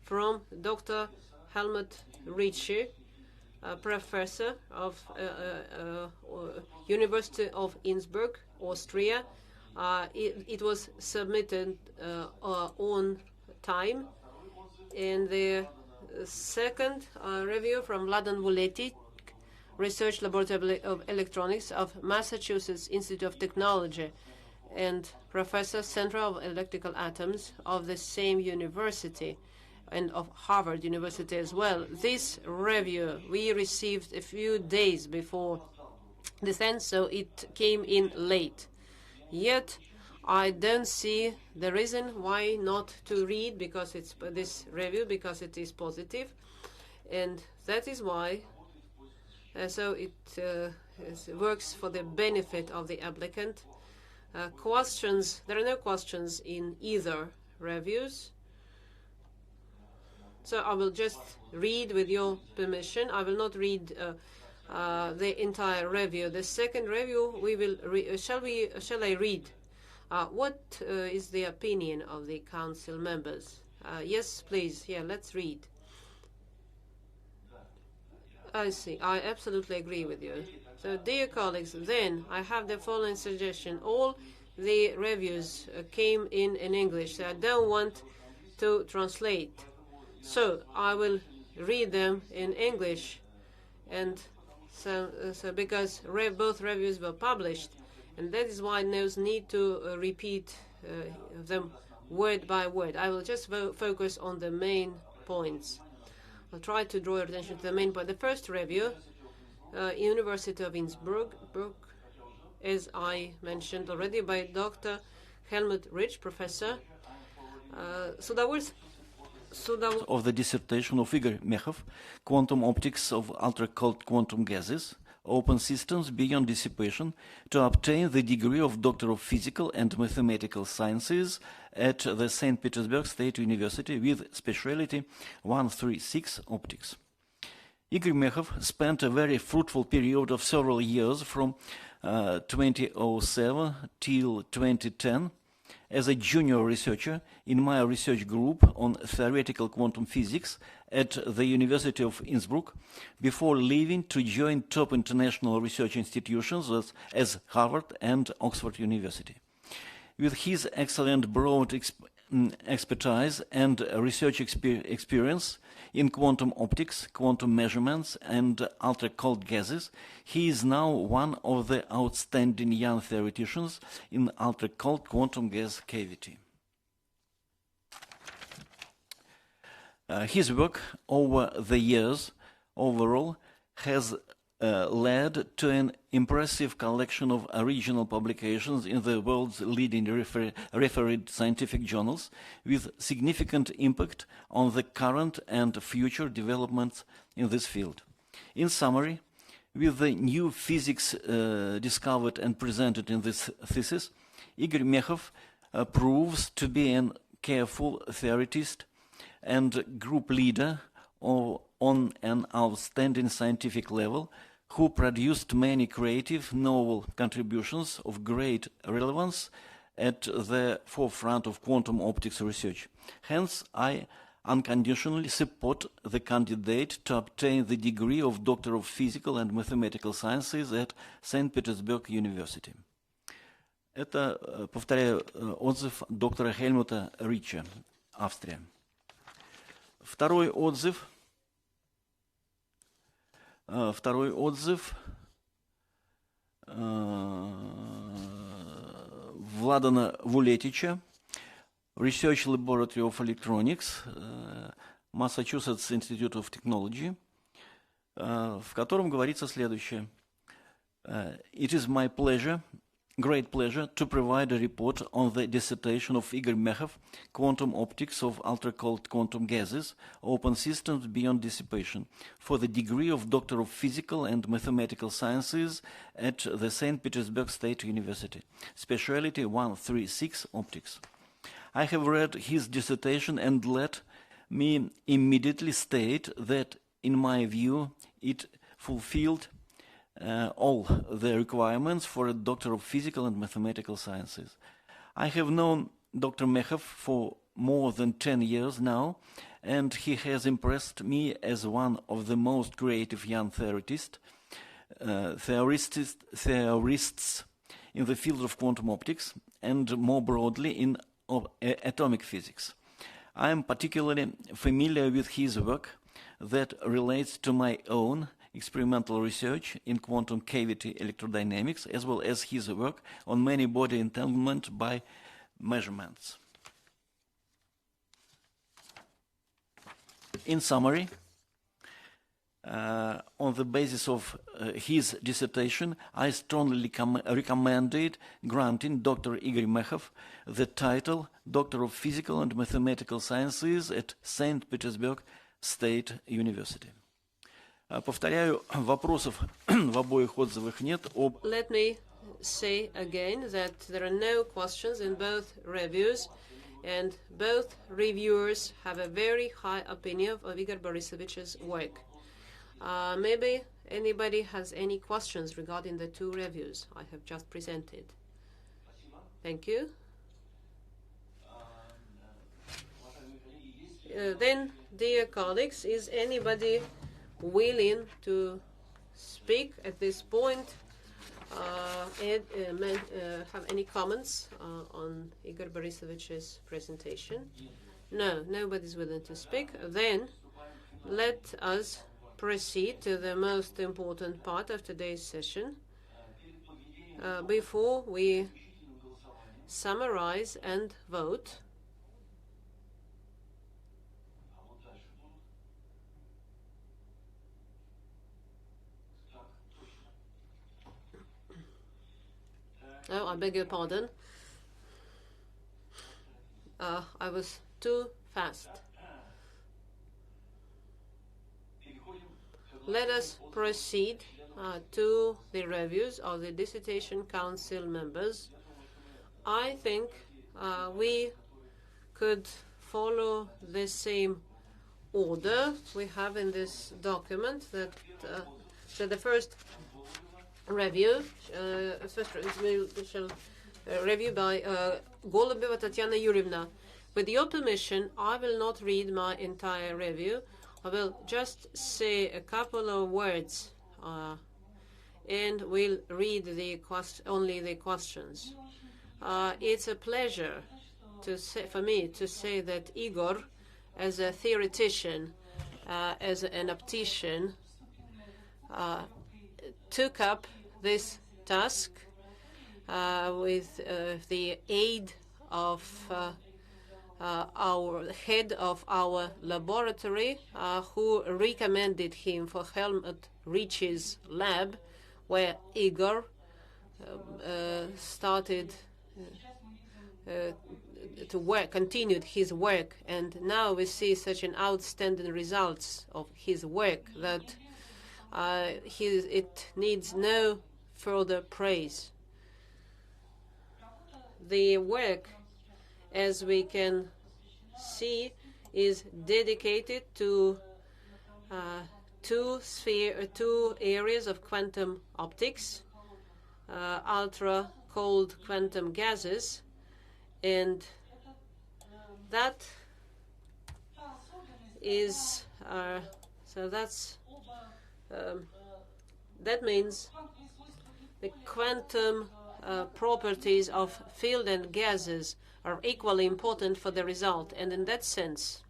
from Dr. Helmut Ricci, professor of University of Innsbruck, Austria. It was submitted on time. And the second review from Vladan Vuletic, Research Laboratory of Electronics of Massachusetts Institute of Technology, and Professor Center of Electrical Atoms of the same university, and of Harvard University as well. This review we received a few days before this end, so it came in late. Yet I don't see the reason why not to read because it's this review, because it is positive, and that is why. So it works for the benefit of the applicant. Questions? There are no questions in either reviews. So I will just read with your permission. I will not read the entire review. The second review we will shall I read? What is the opinion of the council members? Yes, please. Yeah, let's read. I see. I absolutely agree with you. So, dear colleagues, then I have the following suggestion. All the reviews came in English, so I don't want to translate. So, I will read them in English. And so because both reviews were published, and that is why there's need to repeat them word by word. I will just focus on the main points. I'll try to draw your attention to the main point. The first review, University of Innsbruck, as I mentioned already, by Dr. Helmut Rich, professor. Of the dissertation of Igor Mekhov, Quantum Optics of Ultracold Quantum Gases, Open Systems Beyond Dissipation, to obtain the degree of Doctor of Physical and Mathematical Sciences at the St. Petersburg State University with speciality 136 Optics. Igor Mekhov spent a very fruitful period of several years from 2007 till 2010 as a junior researcher in my research group on theoretical quantum physics at the University of Innsbruck, before leaving to join top international research institutions as Harvard and Oxford University. With his excellent broad expertise and research experience in quantum optics, quantum measurements, and ultracold gases, he is now one of the outstanding young theoreticians in ultracold quantum gas cavity. His work over the years overall has led to an impressive collection of original publications in the world's leading refereed scientific journals, with significant impact on the current and future developments in this field. In summary, with the new physics discovered and presented in this thesis, Igor Mekhov proves to be a careful theoretist and group leader on an outstanding scientific level, who produced many creative, novel contributions of great relevance at the forefront of quantum optics research. Hence, I unconditionally support the candidate to obtain the degree of Doctor of Physical and Mathematical Sciences at St. Petersburg University. Это, повторяю, отзыв доктора Хельмута Ричи, Австрия. Второй отзыв Владана Вулетича, Research Laboratory of Electronics, Massachusetts Institute of Technology, в котором говорится следующее. It is my pleasure great pleasure to provide a report on the dissertation of Igor Mekhov, Quantum Optics of Ultracold Quantum Gases, Open Systems Beyond Dissipation, for the degree of Doctor of Physical and Mathematical Sciences at the St. Petersburg State University, speciality 136 Optics. I have read his dissertation and let me immediately state that, in my view, it fulfilled all the requirements for a Doctor of Physical and Mathematical Sciences. I have known Dr. Mekhov for more than 10 years now, and he has impressed me as one of the most creative young theorists in the field of quantum optics and more broadly in atomic physics. I am particularly familiar with his work that relates to my own experimental research in quantum cavity electrodynamics, as well as his work on many body entanglement by measurements. In summary, on the basis of his dissertation, I strongly recommended granting Dr. Igor Mekhov the title Doctor of Physical and Mathematical Sciences at St. Petersburg State University. Повторяю, вопросов в обоих отзывах нет. Let me say again that there are no questions in both reviews, and both reviewers have a very high opinion of Igor Borisovich's work. Maybe anybody has any questions regarding the two reviews I have just presented. Thank you. Then, dear colleagues, is anybody willing to speak at this point and have any comments on Igor Borisovich's presentation? No, nobody's willing to speak. Then let us proceed to the most important part of today's session. Before we summarize and vote, oh, I beg your pardon. I was too fast. Let us proceed to the reviews of the Dissertation Council members. I think we could follow the same order we have in this document, that so the first review, we shall review by Golubeva Tatiana Yurievna. With your permission, I will not read my entire review. I will just say a couple of words, and we'll read only the questions. It's a pleasure for me to say that Igor, as a theoretician, as an optician, took up this task with the aid of our head of our laboratory, who recommended him for Helmut Rich's lab, where Igor started to work, continued his work, and now we see such an outstanding results of his work that it needs no further praise. The work, as we can see, is dedicated to two areas of quantum optics, ultra-cold quantum gases, and that is that means the quantum properties of field and gases are equally important for the result, and in that sense,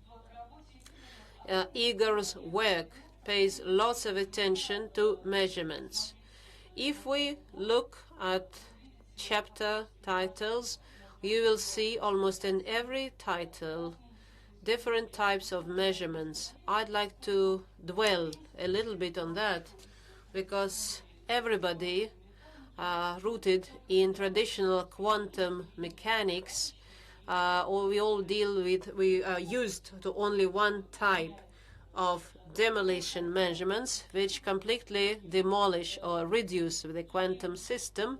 Igor's work pays lots of attention to measurements. If we look at chapter titles, you will see almost in every title different types of measurements. I'd like to dwell a little bit on that, because everybody rooted in traditional quantum mechanics, or we are used to only one type of demolition measurements, which completely demolish or reduce the quantum system.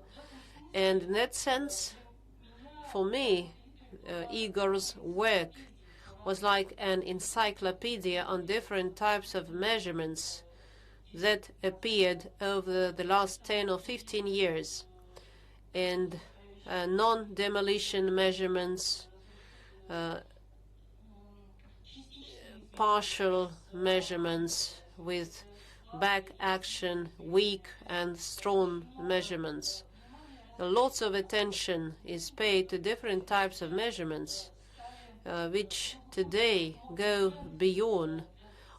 And in that sense, for me, Igor's work was like an encyclopedia on different types of measurements that appeared over the last 10 or 15 years. And non-demolition measurements, partial measurements with back action, weak and strong measurements. Lots of attention is paid to different types of measurements, which today go beyond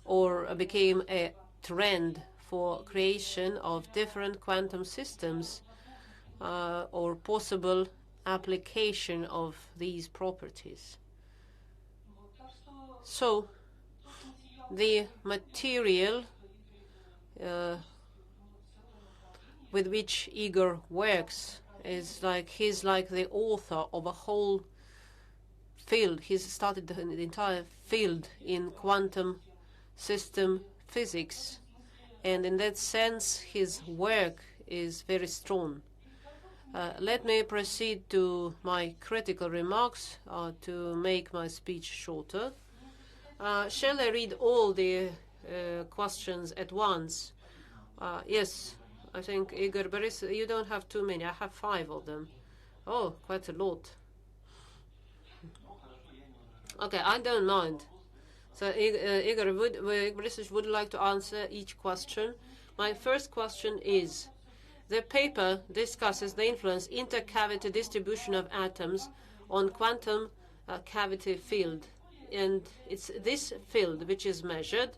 or became a trend for creation of different quantum systems or possible application of these properties. So the material with which Igor works is like he's like the author of a whole field. He's started the entire field in quantum system physics, and in that sense his work is very strong. Let me proceed to my critical remarks to make my speech shorter. Shall I read all the questions at once? Yes, I think Igor Borisovich, you don't have too many. I have 5 of them. Oh, quite a lot. Okay, I don't mind. So Igor Borisovich would like to answer each question. My first question is, the paper discusses the influence intercavity distribution of atoms on quantum cavity field. And it's this field which is measured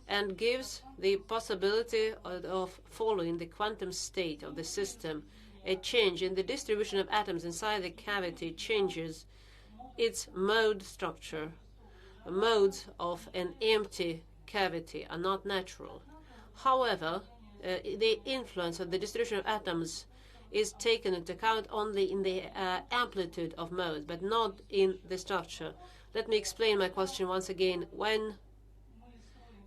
and gives the possibility of following the quantum state of the system. A change in the distribution of atoms inside the cavity changes its mode structure. Modes of an empty cavity are not natural. However, the influence of the distribution of atoms is taken into account only in the amplitude of modes, but not in the structure. Let me explain my question once again. When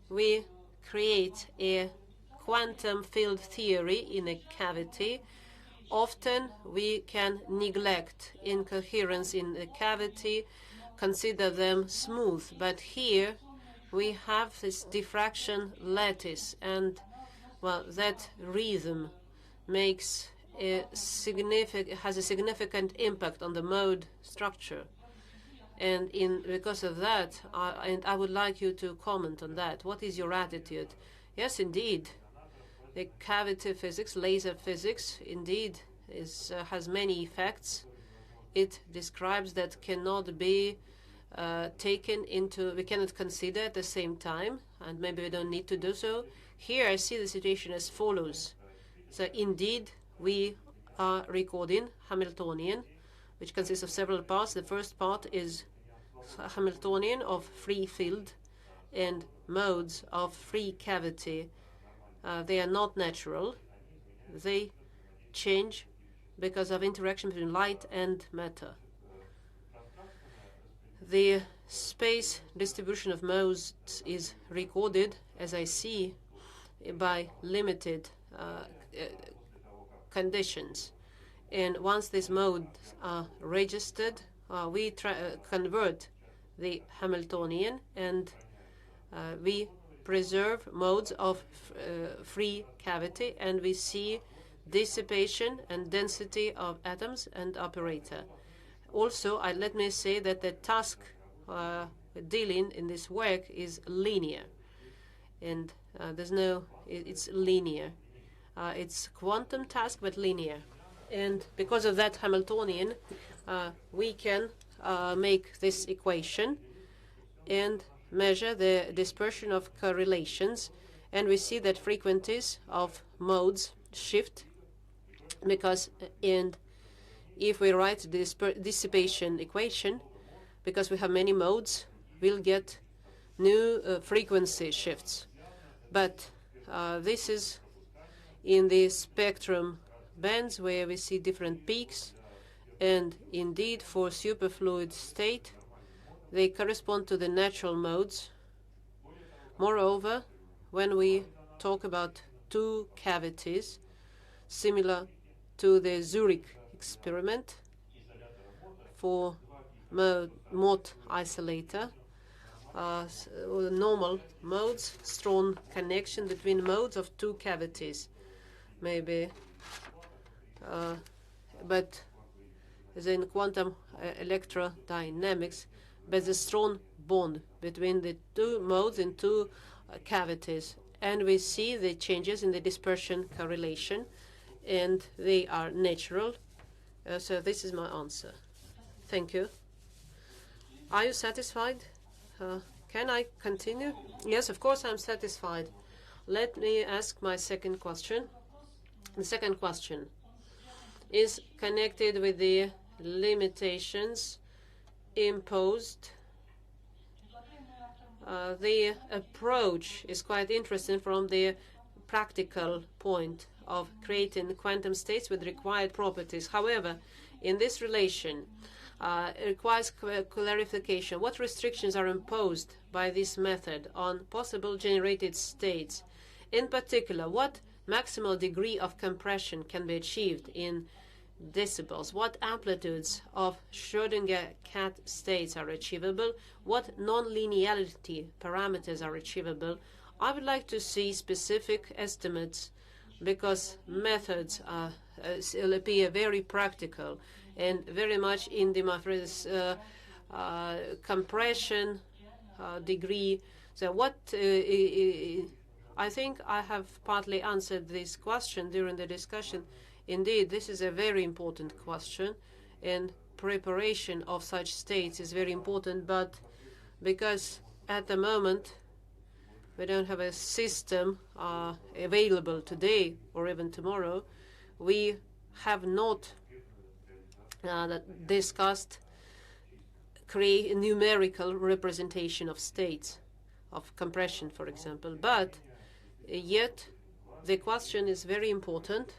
we create a quantum field theory in a cavity, often we can neglect incoherence in the cavity, consider them smooth. But here we have this diffraction lattice, and well, that rhythm makes has a significant impact on the mode structure. And because of that, I would like you to comment on that. What is your attitude? Yes, indeed. The cavity physics, laser physics, indeed, has many effects. It describes that cannot be taken into, we cannot consider at the same time, and maybe we don't need to do so. Here I see the situation as follows. So indeed, we are recording Hamiltonian, which consists of several parts. The first part is Hamiltonian of free field and modes of free cavity. They are not natural. They change because of interaction between light and matter. The space distribution of modes is recorded, as I see, by limited conditions. And once these modes are registered, we convert the Hamiltonian, and we preserve modes of free cavity, and we see dissipation and density of atoms and operator. Also, let me say that the task dealing in this work is linear, and it's linear. It's quantum task, but linear. And because of that Hamiltonian, we can make this equation and measure the dispersion of correlations, and we see that frequencies of modes shift because, and if we write this dissipation equation, because we have many modes, we'll get new frequency shifts. But this is in the spectrum bands where we see different peaks, and indeed for superfluid state, they correspond to the natural modes. Moreover, when we talk about two cavities, similar to the Zurich experiment for Mott isolator, normal modes, strong connection between modes of two cavities, maybe, but as in quantum electrodynamics, there's a strong bond between the two modes in two cavities, and we see the changes in the dispersion correlation, and they are natural. So this is my answer. Thank you. Are you satisfied? Can I continue? Yes, of course I'm satisfied. Let me ask my second question. The second question is connected with the limitations imposed. The approach is quite interesting from the practical point of creating quantum states with required properties. However, in this relation, it requires clarification. What restrictions are imposed by this method on possible generated states? In particular, what maximal degree of compression can be achieved in decibels? What amplitudes of Schrödinger cat states are achievable? What non-linearity parameters are achievable? I would like to see specific estimates, because methods appear very practical and very much in the compression degree. So what I think I have partly answered this question during the discussion. Indeed, this is a very important question, and preparation of such states is very important, but because at the moment we don't have a system available today or even tomorrow, we have not discussed create a numerical representation of states, of compression, for example. But yet the question is very important,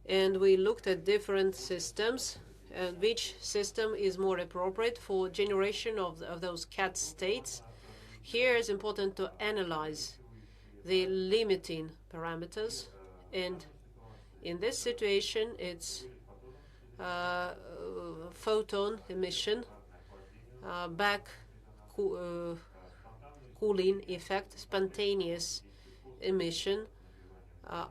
and we looked at different systems and which system is more appropriate for generation of those cat states. Here it's important to analyze the limiting parameters, and in this situation it's photon emission, back cooling effect, spontaneous emission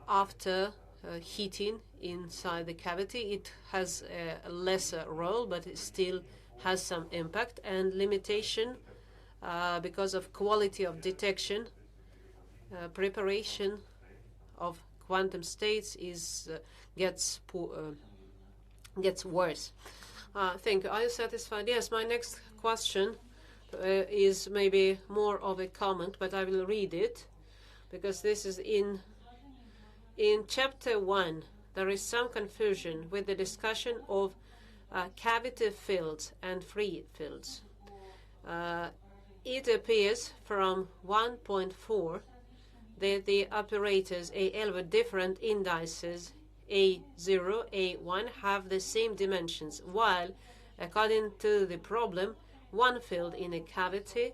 after heating inside the cavity. It has a lesser role, but it still has some impact, and limitation because of quality of detection. Preparation of quantum states is gets worse. Thank you. Are you satisfied? Yes. My next question is maybe more of a comment, but I will read it because this is in chapter 1. There is some confusion with the discussion of cavity fields and free fields. It appears from 1.4 that the operators AL with different indices A0, A1 have the same dimensions, while, according to the problem, one field in a cavity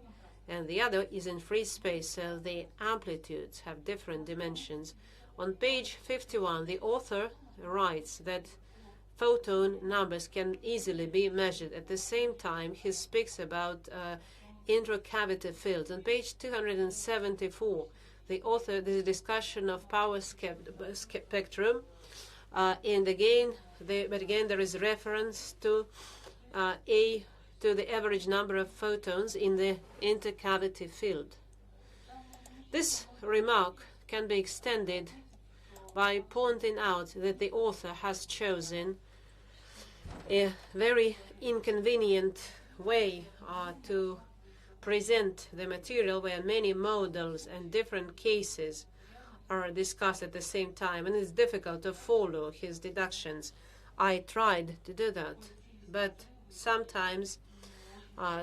and the other is in free space, so the amplitudes have different dimensions. On page 51, the author writes that photon numbers can easily be measured. At the same time, he speaks about intracavity fields. On page 274, the author, there's a discussion of power spectrum, and again, there is reference to the average number of photons in the intercavity field. This remark can be extended by pointing out that the author has chosen a very inconvenient way to present the material, where many models and different cases are discussed at the same time, and it's difficult to follow his deductions. I tried to do that, but sometimes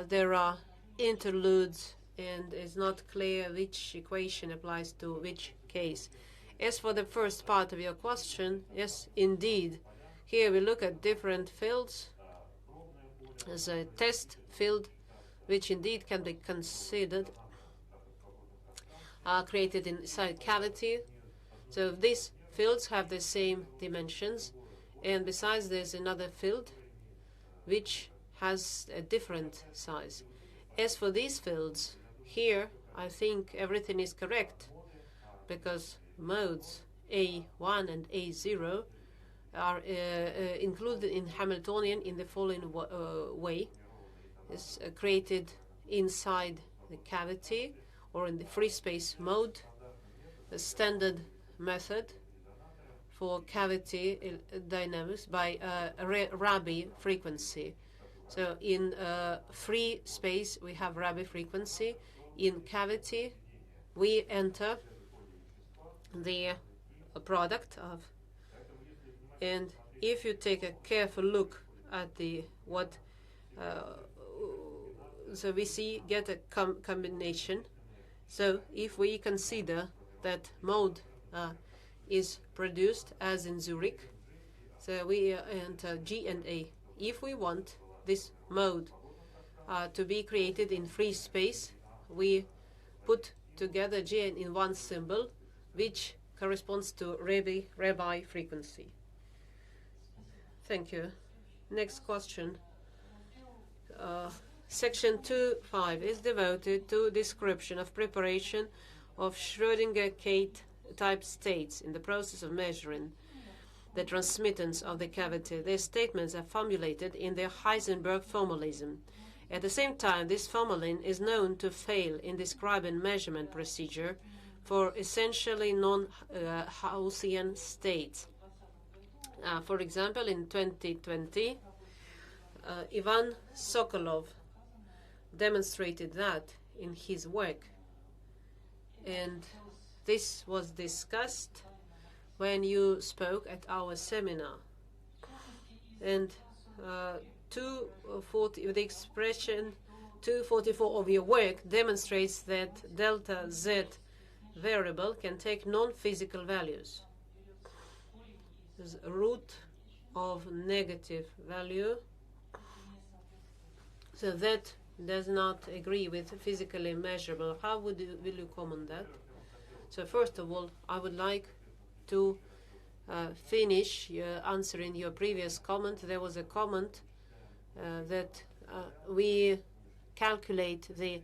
there are interludes and it's not clear which equation applies to which case. As for the first part of your question, yes, indeed. Here we look at different fields as a test field, which indeed can be considered created inside cavity. So these fields have the same dimensions, and besides there's another field which has a different size. As for these fields, here I think everything is correct, because modes A1 and A0 are included in Hamiltonian in the following way. It's created inside the cavity or in the free space mode, a standard method for cavity dynamics by Rabi frequency. So in free space we have Rabi frequency. In cavity we enter the product of, and if you take a careful look at the so we get a combination. So if we consider that mode is produced as in Zurich, so we enter G and A. If we want this mode to be created in free space, we put together G in one symbol, which corresponds to Rabi frequency. Thank you. Next question. Section 2.5 is devoted to description of preparation of Schrödinger-Kate type states in the process of measuring the transmittance of the cavity. Their statements are formulated in the Heisenberg formalism. At the same time, this formalism is known to fail in describing measurement procedure for essentially non-Gaussian states. For example, in 2020, Ivan Sokolov demonstrated that in his work, and this was discussed when you spoke at our seminar. And the expression 244 of your work demonstrates that delta Z variable can take non-physical values. There's a root of negative value, so that does not agree with physically measurable. How will you comment that? So first of all, I would like to finish answering your previous comment. There was a comment that we calculate the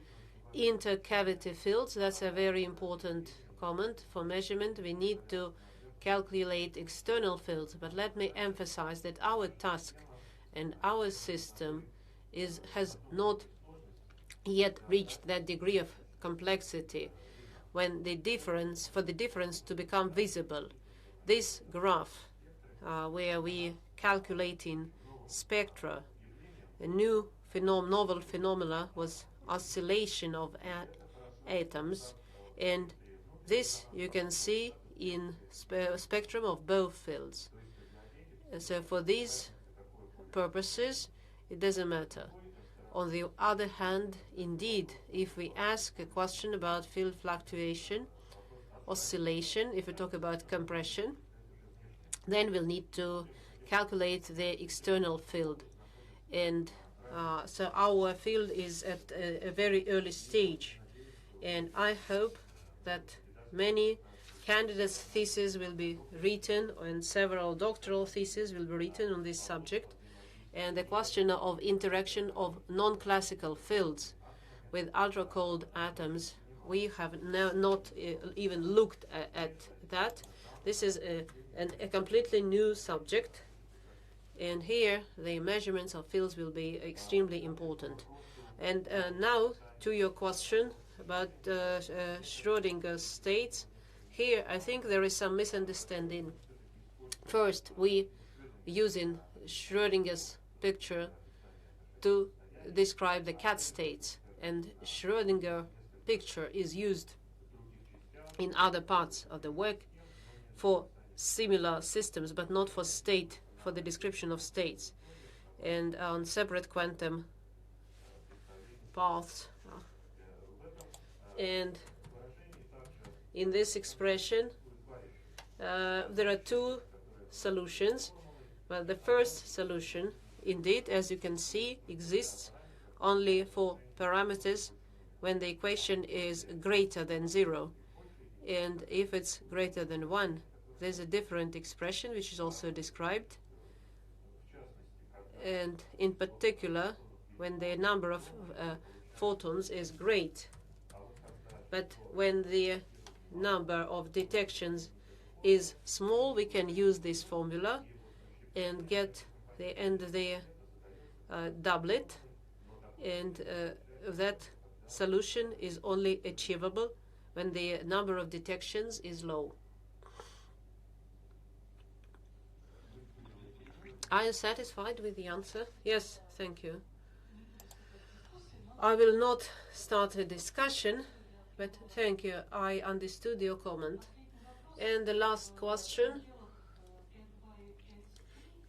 intercavity fields. That's a very important comment for measurement. We need to calculate external fields, but let me emphasize that our task and our system has not yet reached that degree of complexity when the difference to become visible. This graph where we calculate in spectra a new novel phenomena was oscillation of atoms, and this you can see in spectrum of both fields. So for these purposes it doesn't matter. On the other hand, indeed, if we ask a question about field fluctuation, oscillation, if we talk about compression, then we'll need to calculate the external field. And so our field is at a very early stage. And I hope that many candidates' theses will be written, and several doctoral theses will be written on this subject. And the question of interaction of non-classical fields with ultra-cold atoms, we have not even looked at that. This is a completely new subject, and here the measurements of fields will be extremely important. And now to your question about Schrödinger states. Here I think there is some misunderstanding. First, we using Schrödinger's picture to describe the cat states, and Schrödinger picture is used in other parts of the work for similar systems, but not for the description of states, and on separate quantum paths. And in this expression There are two solutions. Well, the first solution, indeed, as you can see, exists only for parameters when the equation is greater than 0. And if it's greater than 1, there's a different expression which is also described. And in particular, when the number of photons is great. But when the number of detections is small, we can use this formula and get the end of the doublet, and that solution is only achievable when the number of detections is low. Are you satisfied with the answer? Yes, thank you. I will not start a discussion, but thank you. I understood your comment. And the last question.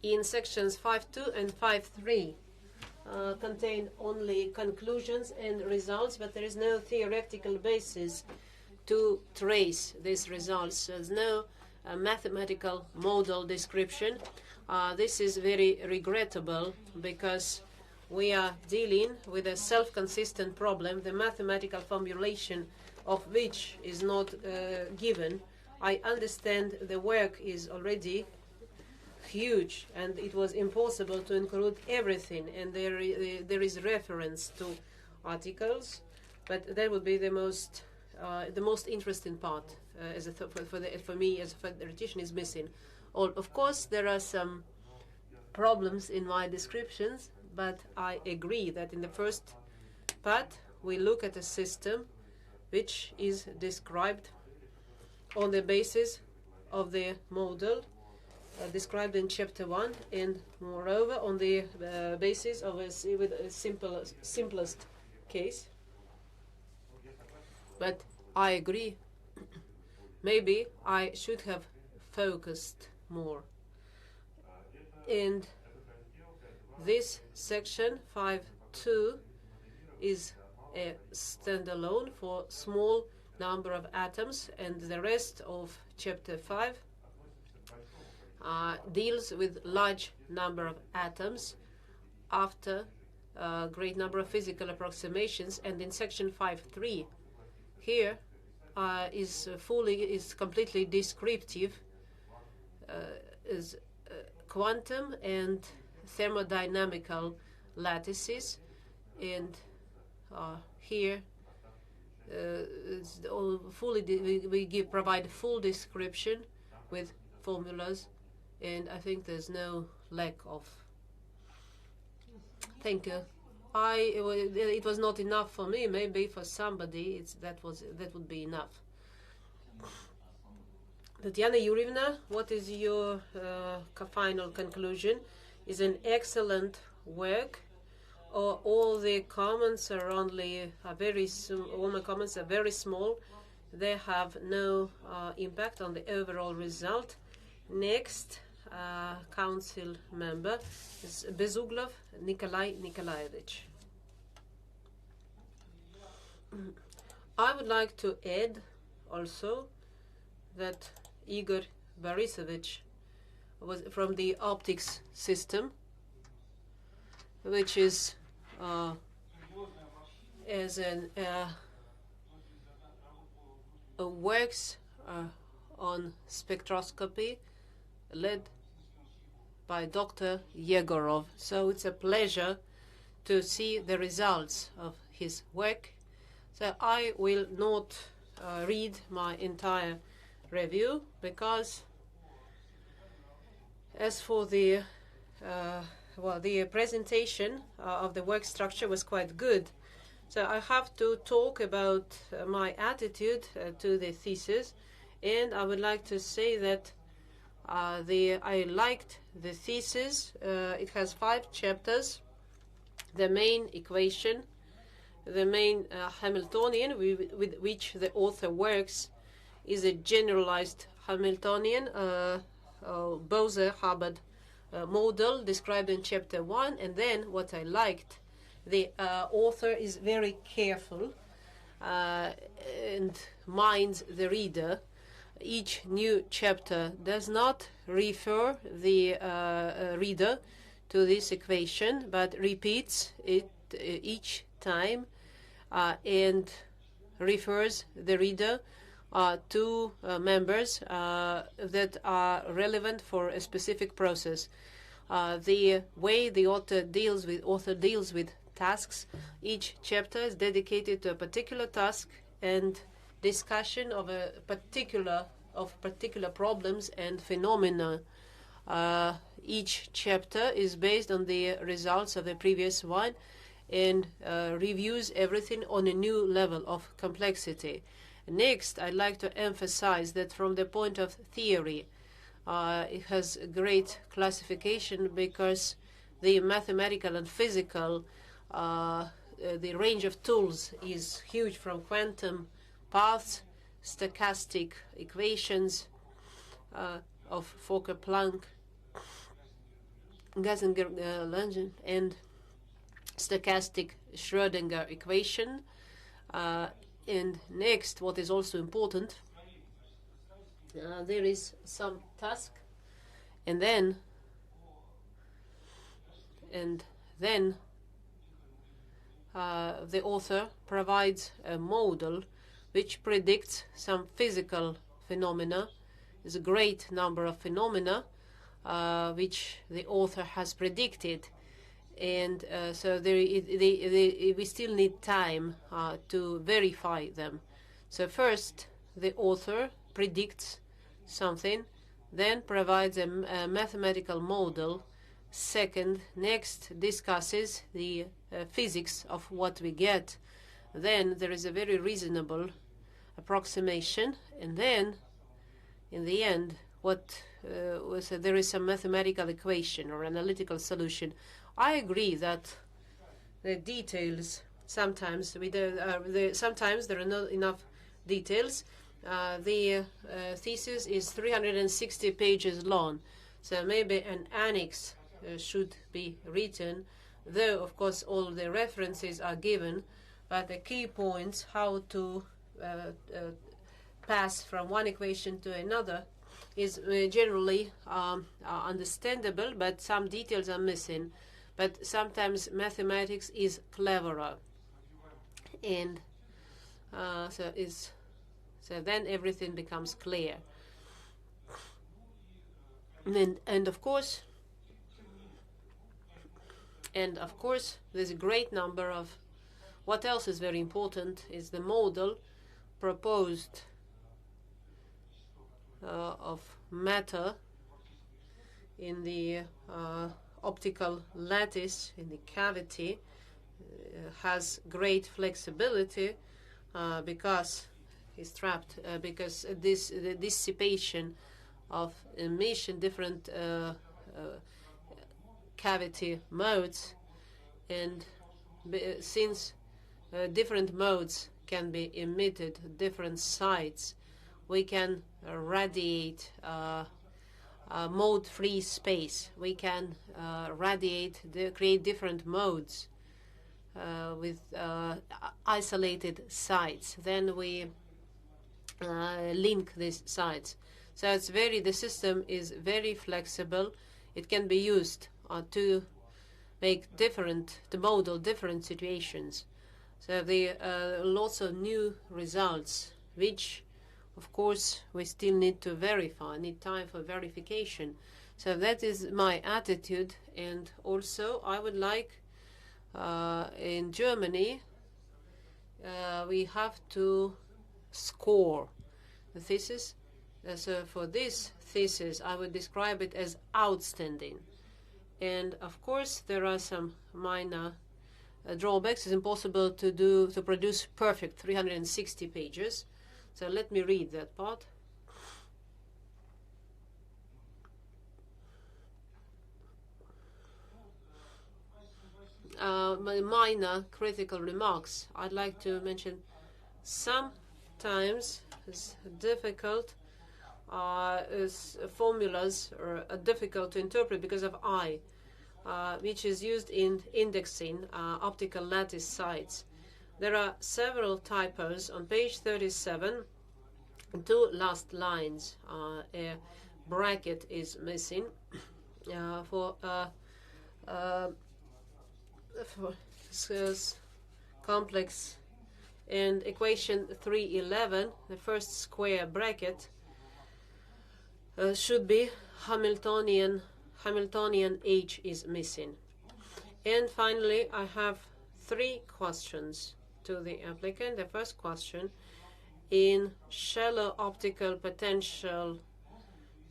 In sections 5.2 and 5.3 contain only conclusions and results, but there is no theoretical basis to trace these results. There's no mathematical model description. This is very regrettable because we are dealing with a self-consistent problem, the mathematical formulation of which is not given. I understand the work is already huge and it was impossible to include everything, and there is reference to articles, but that would be the most interesting part for me as a theoretician is missing. Of course, there are some problems in my descriptions, but I agree that in the first part we look at a system which is described on the basis of the model described in chapter 1, and moreover on the basis of a simplest case. But I agree, maybe I should have focused more. And this section 5.2 is a standalone for small number of atoms, and the rest of chapter 5 deals with large number of atoms after a great number of physical approximations. And in section 5.3 here is completely descriptive, is quantum and thermodynamical lattices, and here we provide full description with formulas, and I think there's no lack of. Thank you. It was not enough for me. Maybe for somebody that would be enough. Tatiana Yurievna, what is your final conclusion? Is an excellent work, or all the comments are only all my comments are very small. They have no impact on the overall result. Next, council member is Bezuglov Nikolai Nikolaevich. I would like to add also that Igor Borisovich was from the optics system, which is works on spectroscopy led by Dr. Yegorov. So it's a pleasure to see the results of his work. So I will not read my entire review, because as for the presentation of the work structure was quite good. So I have to talk about my attitude to the thesis, and I would like to say that I liked the thesis. It has 5 chapters. The main equation, the main Hamiltonian with which the author works, is a generalized Hamiltonian Bose-Hubbard model described in chapter 1. And then what I liked, the author is very careful and minds the reader each new chapter does not refer the reader to this equation, but repeats it each time and refers the reader to members that are relevant for a specific process. The way the author deals with tasks, each chapter is dedicated to a particular task and discussion of particular problems and phenomena. Each chapter is based on the results of the previous one and reviews everything on a new level of complexity. Next, I'd like to emphasize that from the point of theory, it has great classification because the mathematical and physical, the range of tools is huge, from quantum paths, stochastic equations of Fokker-Planck, Gaussian and stochastic Schrödinger equation. And next, what is also important, there is some task, and then the author provides a model which predicts some physical phenomena. There's a great number of phenomena which the author has predicted, and so we still need time to verify them. So first, the author predicts something, then provides a mathematical model. Second, next discusses the physics of what we get. Then there is a very reasonable approximation, and then in the end, there is a mathematical equation or analytical solution. I agree that the details sometimes sometimes there are not enough details. The thesis is 360 pages long, so maybe an annex should be written, though of course all the references are given, but the key points, how to pass from one equation to another, is generally understandable, but some details are missing. But sometimes mathematics is cleverer, and so then everything becomes clear. And of course, there's a great number of. What else is very important is the model proposed of matter in the optical lattice in the cavity has great flexibility because it's trapped because the dissipation of emission, different cavity modes, and since different modes can be emitted different sites, we can radiate mode-free space. We can create different modes with isolated sites. Then we link these sites. So the system is very flexible. It can be used to model different situations. So lots of new results, which of course we still need to verify, need time for verification. So that is my attitude, and also I would like in Germany we have to score the thesis. So for this thesis I would describe it as outstanding, and of course there are some minor drawbacks. It's impossible to produce perfect 360 pages. So let me read that part. My minor critical remarks. I'd like to mention sometimes it's difficult. Formulas are difficult to interpret because of I, which is used in indexing optical lattice sites. There are several typos. On page 37, two last lines, a bracket is missing for complex. And equation 311, the first square bracket, should be Hamiltonian. Hamiltonian H is missing. And finally, I have three questions to the applicant. The first question: in shallow optical potential,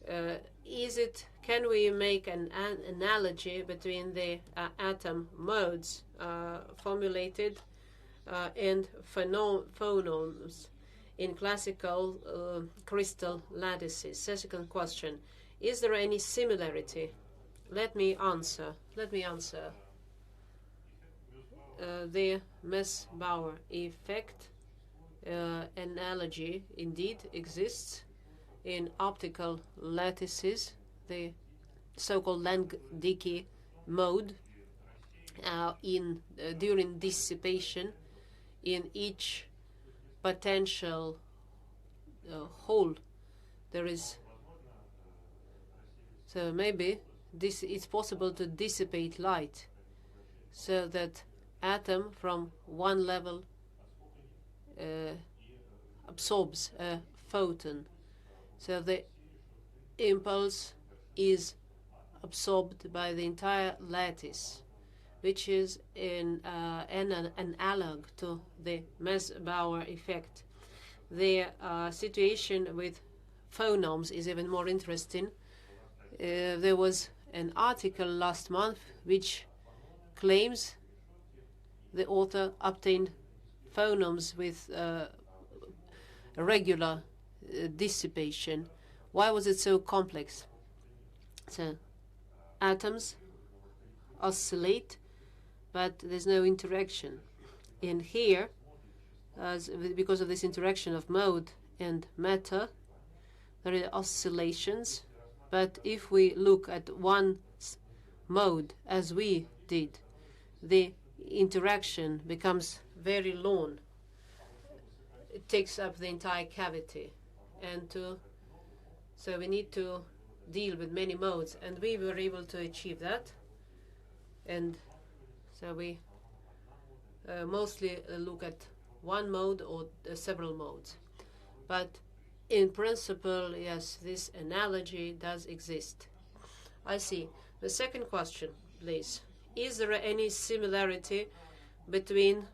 can we make an analogy between the atom modes formulated and phonons in classical crystal lattices? Second question: is there any similarity? Let me answer. The Mekhov effect analogy indeed exists in optical lattices, the so-called Langdicke mode, during dissipation in each potential hole. There is, so maybe it's possible to dissipate light so that atom from one level absorbs a photon, so the impulse is absorbed by the entire lattice, which is an analog to the Mekhov effect. The situation with phonons is even more interesting. There was an article last month which claims the author obtained phonons with regular dissipation. Why was it so complex? So atoms oscillate, but there's no interaction. And here, because of this interaction of mode and matter, there are oscillations. But if we look at one mode, as we did, the interaction becomes very long. It takes up the entire cavity, and so we need to deal with many modes, and we were able to achieve that. And so we mostly look at one mode or several modes, but in principle, yes, this analogy does exist. I see. The second question, please. Is there any similarity between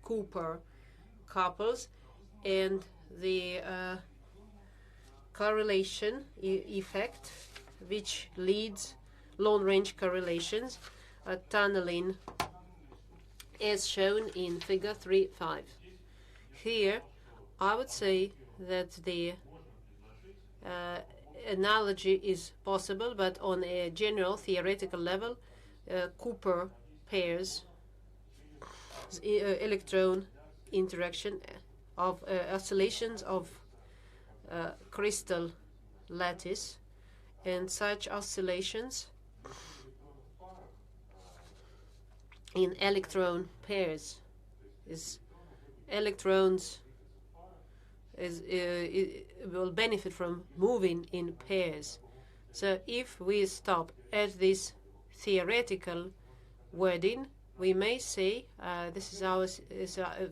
Cooper couples and the correlation effect, which leads long-range correlations, tunneling, as shown in figure 3.5. Here, I would say that the analogy is possible, but on a general theoretical level, Cooper pairs, electron interaction of oscillations of crystal lattice, and such oscillations in electron pairs is electrons will benefit from moving in pairs. So if we stop at this theoretical wording, we may say this is our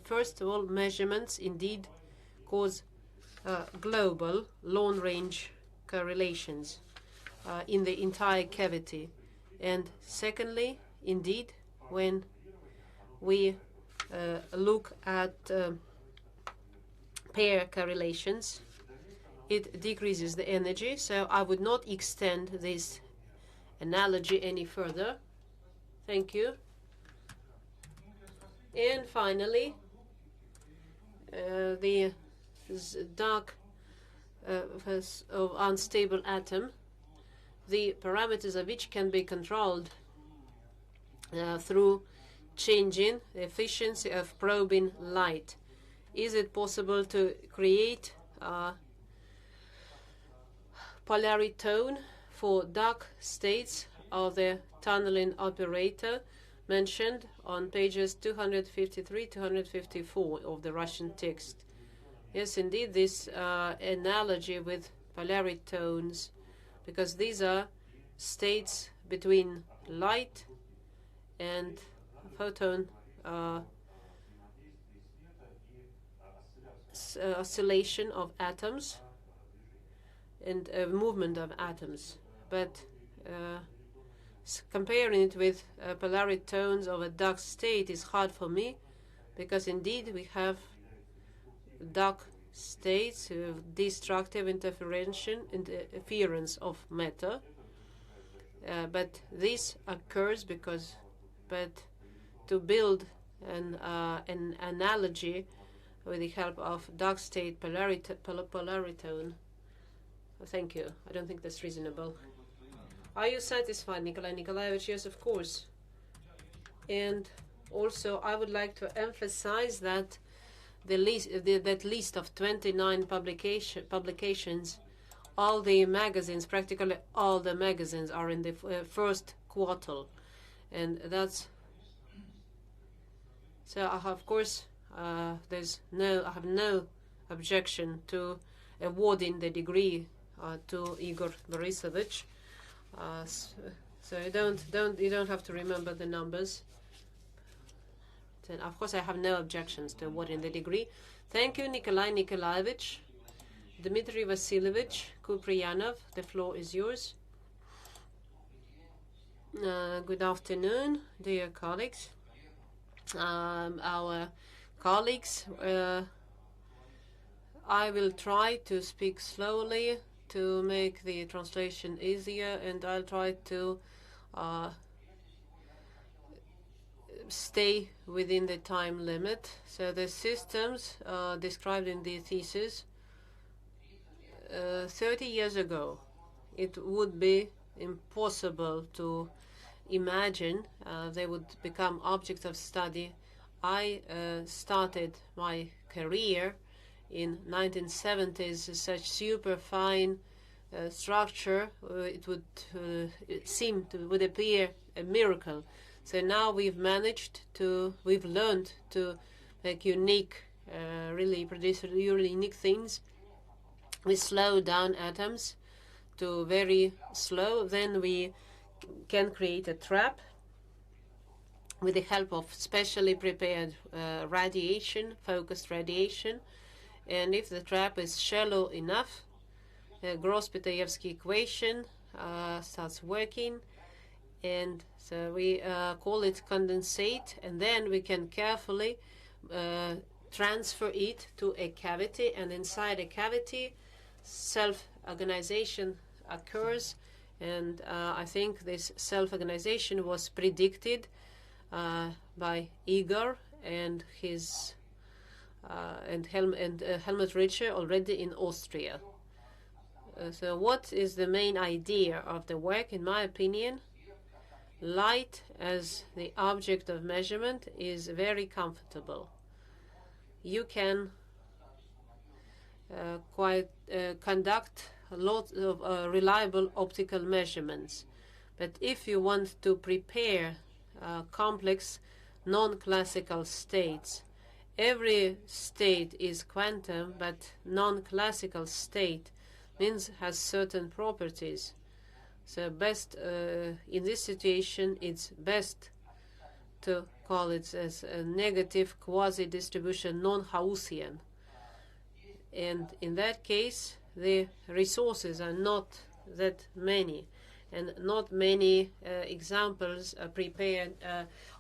first of all, measurements indeed cause global long-range correlations in the entire cavity. And secondly, indeed, when we look at pair correlations, it decreases the energy. So I would not extend this analogy any further. Thank you. And finally, the dark of unstable atom, the parameters of which can be controlled through changing the efficiency of probing light. Is it possible to create polarity tone for dark states of the tunneling operator mentioned on pages 253, 254 of the Russian text? Yes, indeed, this analogy with polaritones, because these are states between light and photon oscillation of atoms and movement of atoms. But comparing it with polaritones of a dark state is hard for me, because indeed we have dark states with destructive interference of matter. But this occurs because, to build an analogy with the help of dark state polaritone, thank you. I don't think that's reasonable. Are you satisfied, Nikolai Nikolaevich? Yes, of course. And also, I would like to emphasize that that list of 29 publications, all the magazines, practically all the magazines, are in the first quartile, and that's so. Of course, I have no objection to awarding the degree to Igor Borisovich. So you don't have to remember the numbers. And of course, I have no objections to awarding the degree. Thank you, Nikolai Nikolaevich. Dmitry Vasilievich Kupriyanov, the floor is yours. Good afternoon, dear colleagues. Our colleagues, I will try to speak slowly to make the translation easier, and I'll try to stay within the time limit. So the systems described in the thesis, 30 years ago, it would be impossible to imagine they would become objects of study. I started my career in 1970s, such super fine structure, it would would appear a miracle. So now we've learned to make really produce really unique things. We slow down atoms to very slow, then we can create a trap with the help of specially prepared radiation, focused radiation. And if the trap is shallow enough, the Gross-Pitayevsky equation starts working, and so we call it condensate, and then we can carefully transfer it to a cavity, and inside a cavity self-organization occurs, and I think this self-organization was predicted by Igor and his Helmut Richter already in Austria. So what is the main idea of the work? In my opinion, light as the object of measurement is very comfortable. You can conduct a lot of reliable optical measurements. But if you want to prepare complex non-classical states, every state is quantum, but non-classical state has certain properties. So best in this situation, it's best to call it as a negative quasi-distribution, non-Gaussian. And in that case, the resources are not that many, and not many examples are prepared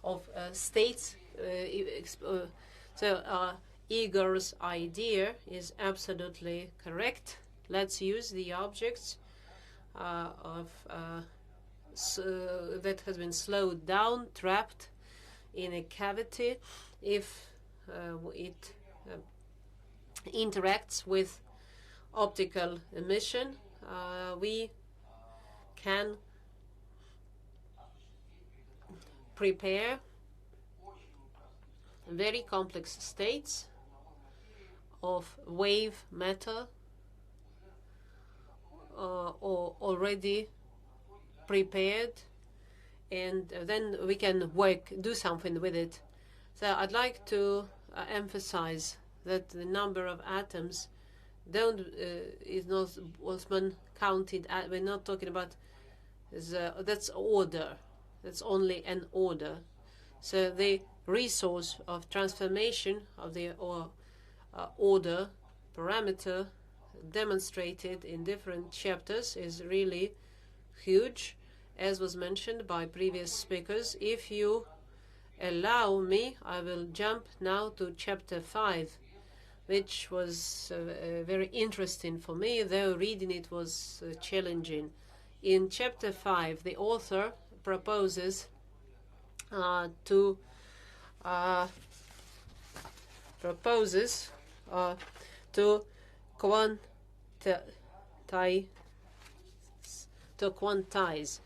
of states. So Igor's idea is absolutely correct. Let's use the objects that has been slowed down, trapped in a cavity. If it interacts with optical emission, we can prepare very complex states of wave matter or already prepared, and then we can do something with it. So I'd like to emphasize that the number of atoms is not Boltzmann counted. We're not talking about that's order. That's only an order. So the resource of transformation of the order parameter demonstrated in different chapters is really huge, as was mentioned by previous speakers. If you allow me, I will jump now to chapter 5, which was very interesting for me, though reading it was challenging. In chapter 5, the author proposes to quantize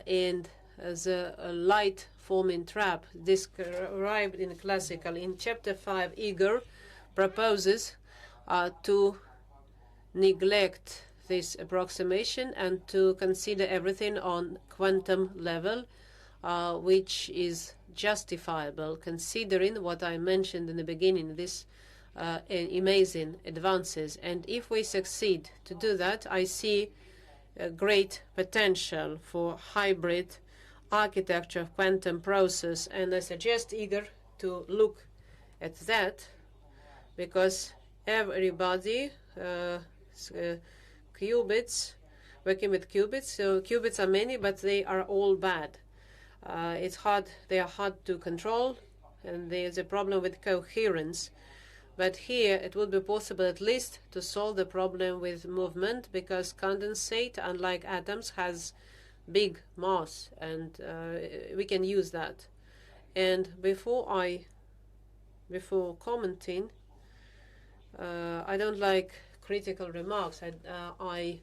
and as a light forming trap described in classical. In chapter 5, Igor proposes to neglect this approximation and to consider everything on quantum level, which is justifiable considering what I mentioned in the beginning, this amazing advances. And if we succeed to do that, I see a great potential for hybrid architecture of quantum process. And I suggest Igor to look at that, because everybody qubits, working with qubits. So qubits are many, but they are all bad. It's hard. They are hard to control, and there's a problem with coherence. But here it would be possible at least to solve the problem with movement, because condensate, unlike atoms, has big mass, and we can use that. And before commenting, I don't like critical remarks. I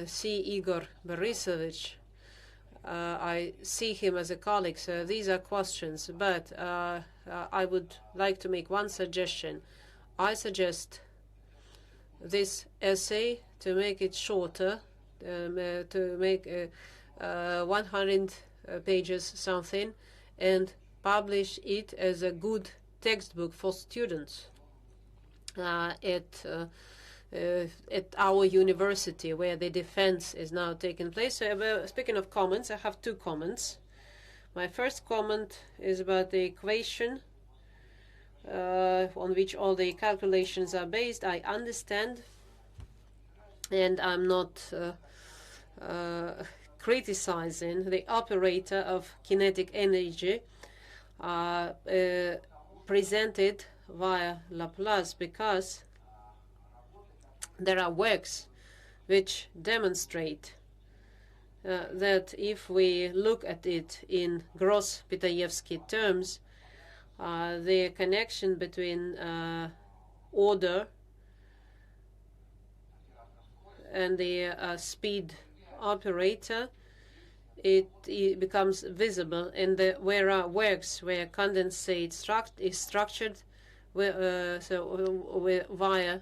see Igor Borisovich. I see him as a colleague, so these are questions. But I would like to make one suggestion. I suggest this essay to make it shorter, to make 100 pages something, and publish it as a good textbook for students at our university, where the defense is now taking place. So, speaking of comments, I have two comments. My first comment is about the equation on which all the calculations are based. I understand, and I'm not criticizing the operator of kinetic energy presented via Laplace, because there are works which demonstrate that if we look at it in gross Pitaevsky terms, the connection between order and the speed operator, it becomes visible. And where are works where condensate is structured via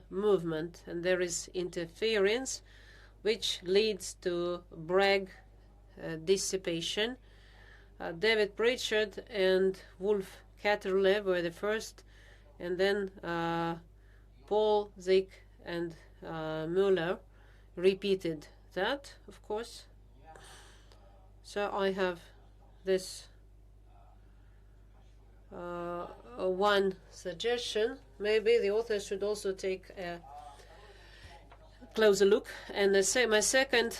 movement, and there is interference, which leads to Bragg dissipation. David Pritchard and Wolf Catterle were the first, and then Paul, Zick, and Müller repeated that, of course. So I have this one suggestion. Maybe the author should also take a closer look. And my second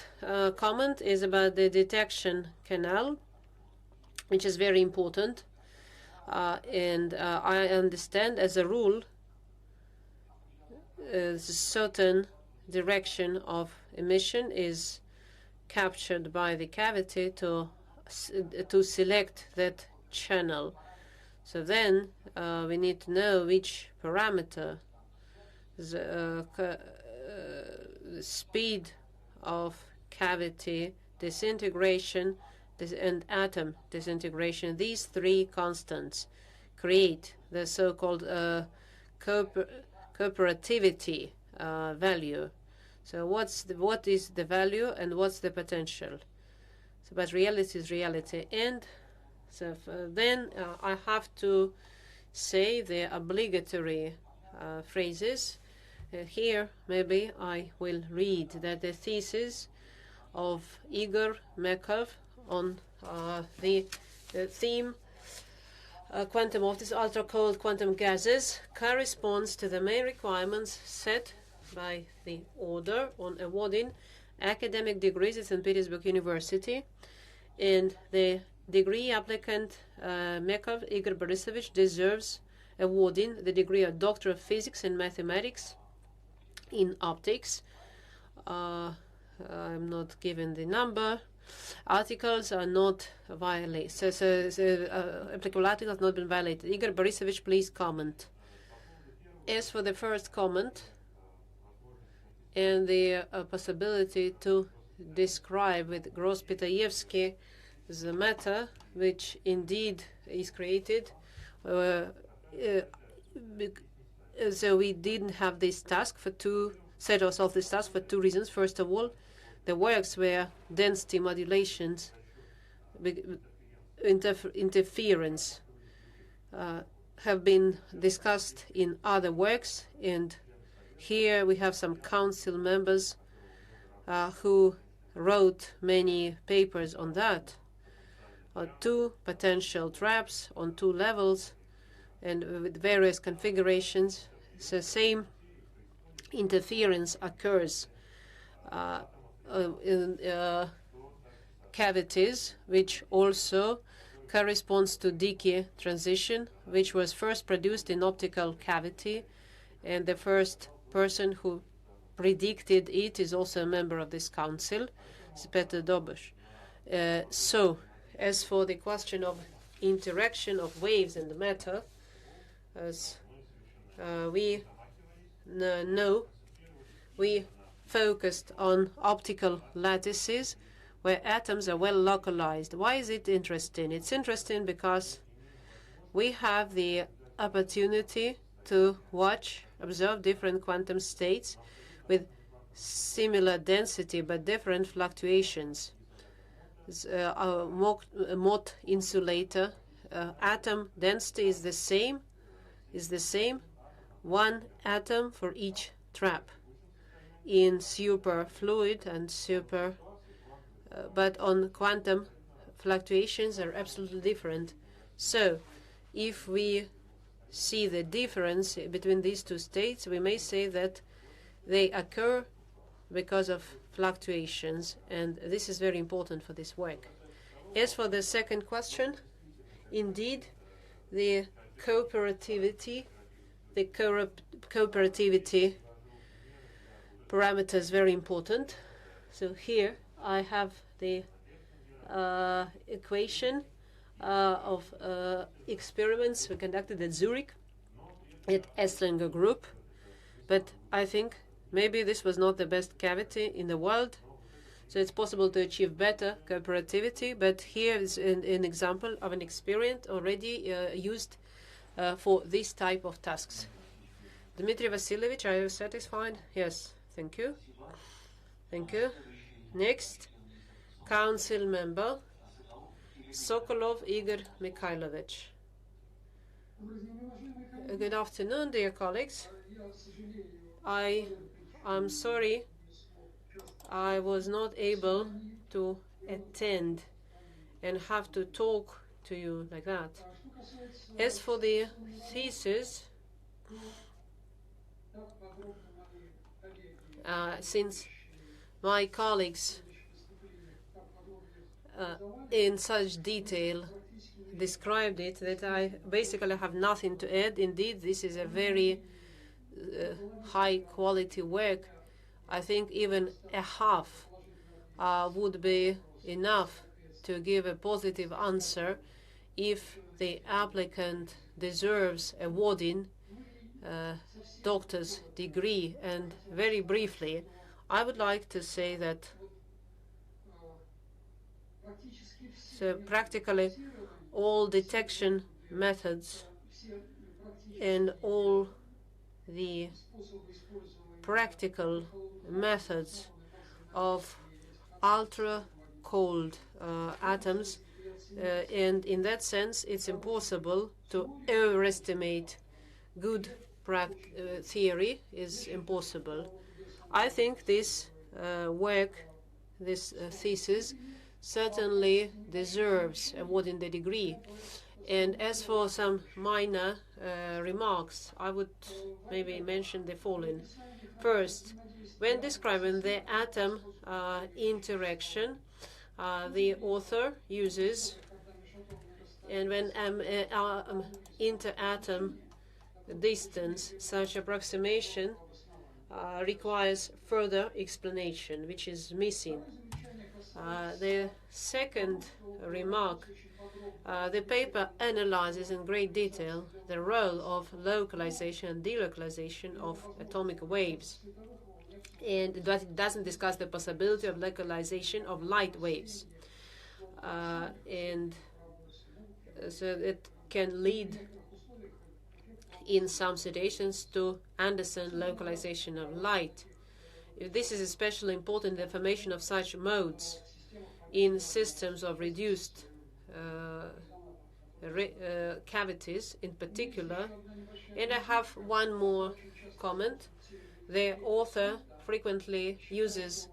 comment is about the detection canal, which is very important. And I understand, as a rule, a certain direction of emission is captured by the cavity to select that channel. So then we need to know which parameter, the speed of cavity disintegration and atom disintegration. These three constants create the so-called cooperativity value. So what is the value and what's the potential? So, but reality is reality. And so then I have to say the obligatory phrases. Here, maybe I will read that the thesis of Igor Mekhov on the theme quantum optics, ultra-cold quantum gases, corresponds to the main requirements set by the order on awarding academic degrees at St. Petersburg University. And the degree applicant, Mekhov Igor Borisovich, deserves awarding the degree of Doctor of Physics and Mathematics in Optics. I'm not given the number. Articles are not violated. Applicable article has not been violated. Igor Borisovich, please comment. As for the first comment and the possibility to describe with Gross-Pitayevsky the matter which indeed is created, so we didn't have this task set ourselves this task for two reasons. First of all, the works where density modulations, interference have been discussed in other works, and here we have some council members who wrote many papers on that, two potential traps on two levels and with various configurations. So same interference occurs in cavities, which also corresponds to Dicke transition, which was first produced in optical cavity, and the first person who predicted it is also a member of this council, Peterhof. So, as for the question of interaction of waves and the matter, as we know, we focused on optical lattices where atoms are well localized. Why is it interesting? It's interesting because we have the opportunity to observe different quantum states with similar density but different fluctuations. Our Mott insulator atom density is the same, one atom for each trap in superfluid and super, but on quantum fluctuations are absolutely different. So if we see the difference between these two states, we may say that they occur because of fluctuations, and this is very important for this work. As for the second question, indeed, the cooperativity parameter is very important. So here I have the equation of experiments we conducted at Zurich at Esslinger Group, but I think maybe this was not the best cavity in the world, so it's possible to achieve better cooperativity, but here is an example of an experiment already used for this type of tasks. Dmitry Vasilievich, are you satisfied? Yes, thank you. Thank you. Next, council member Sokolov Igor Mikhailovich. Good afternoon, dear colleagues. I'm sorry I was not able to attend and have to talk to you like that. As for the thesis, since my colleagues in such detail described it, that I basically have nothing to add. Indeed, this is a very high quality work. I think even a half would be enough to give a positive answer if the applicant deserves awarding doctor's degree. And very briefly, I would like to say that practically all detection methods and all the practical methods of ultra-cold atoms And in that sense, it's impossible to overestimate good theory is impossible. I think this work, this thesis, certainly deserves awarding the degree. And as for some minor remarks, I would maybe mention the following. First, when describing the atom interaction, the author uses, and when inter-atom distance, such approximation requires further explanation, which is missing. The second remark, the paper analyzes in great detail the role of localization and delocalization of atomic waves, and that it doesn't discuss the possibility of localization of light waves. And so it can lead in some situations to understand localization of light. This is especially important in the formation of such modes in systems of reduced cavities in particular. And I have one more comment. The author frequently uses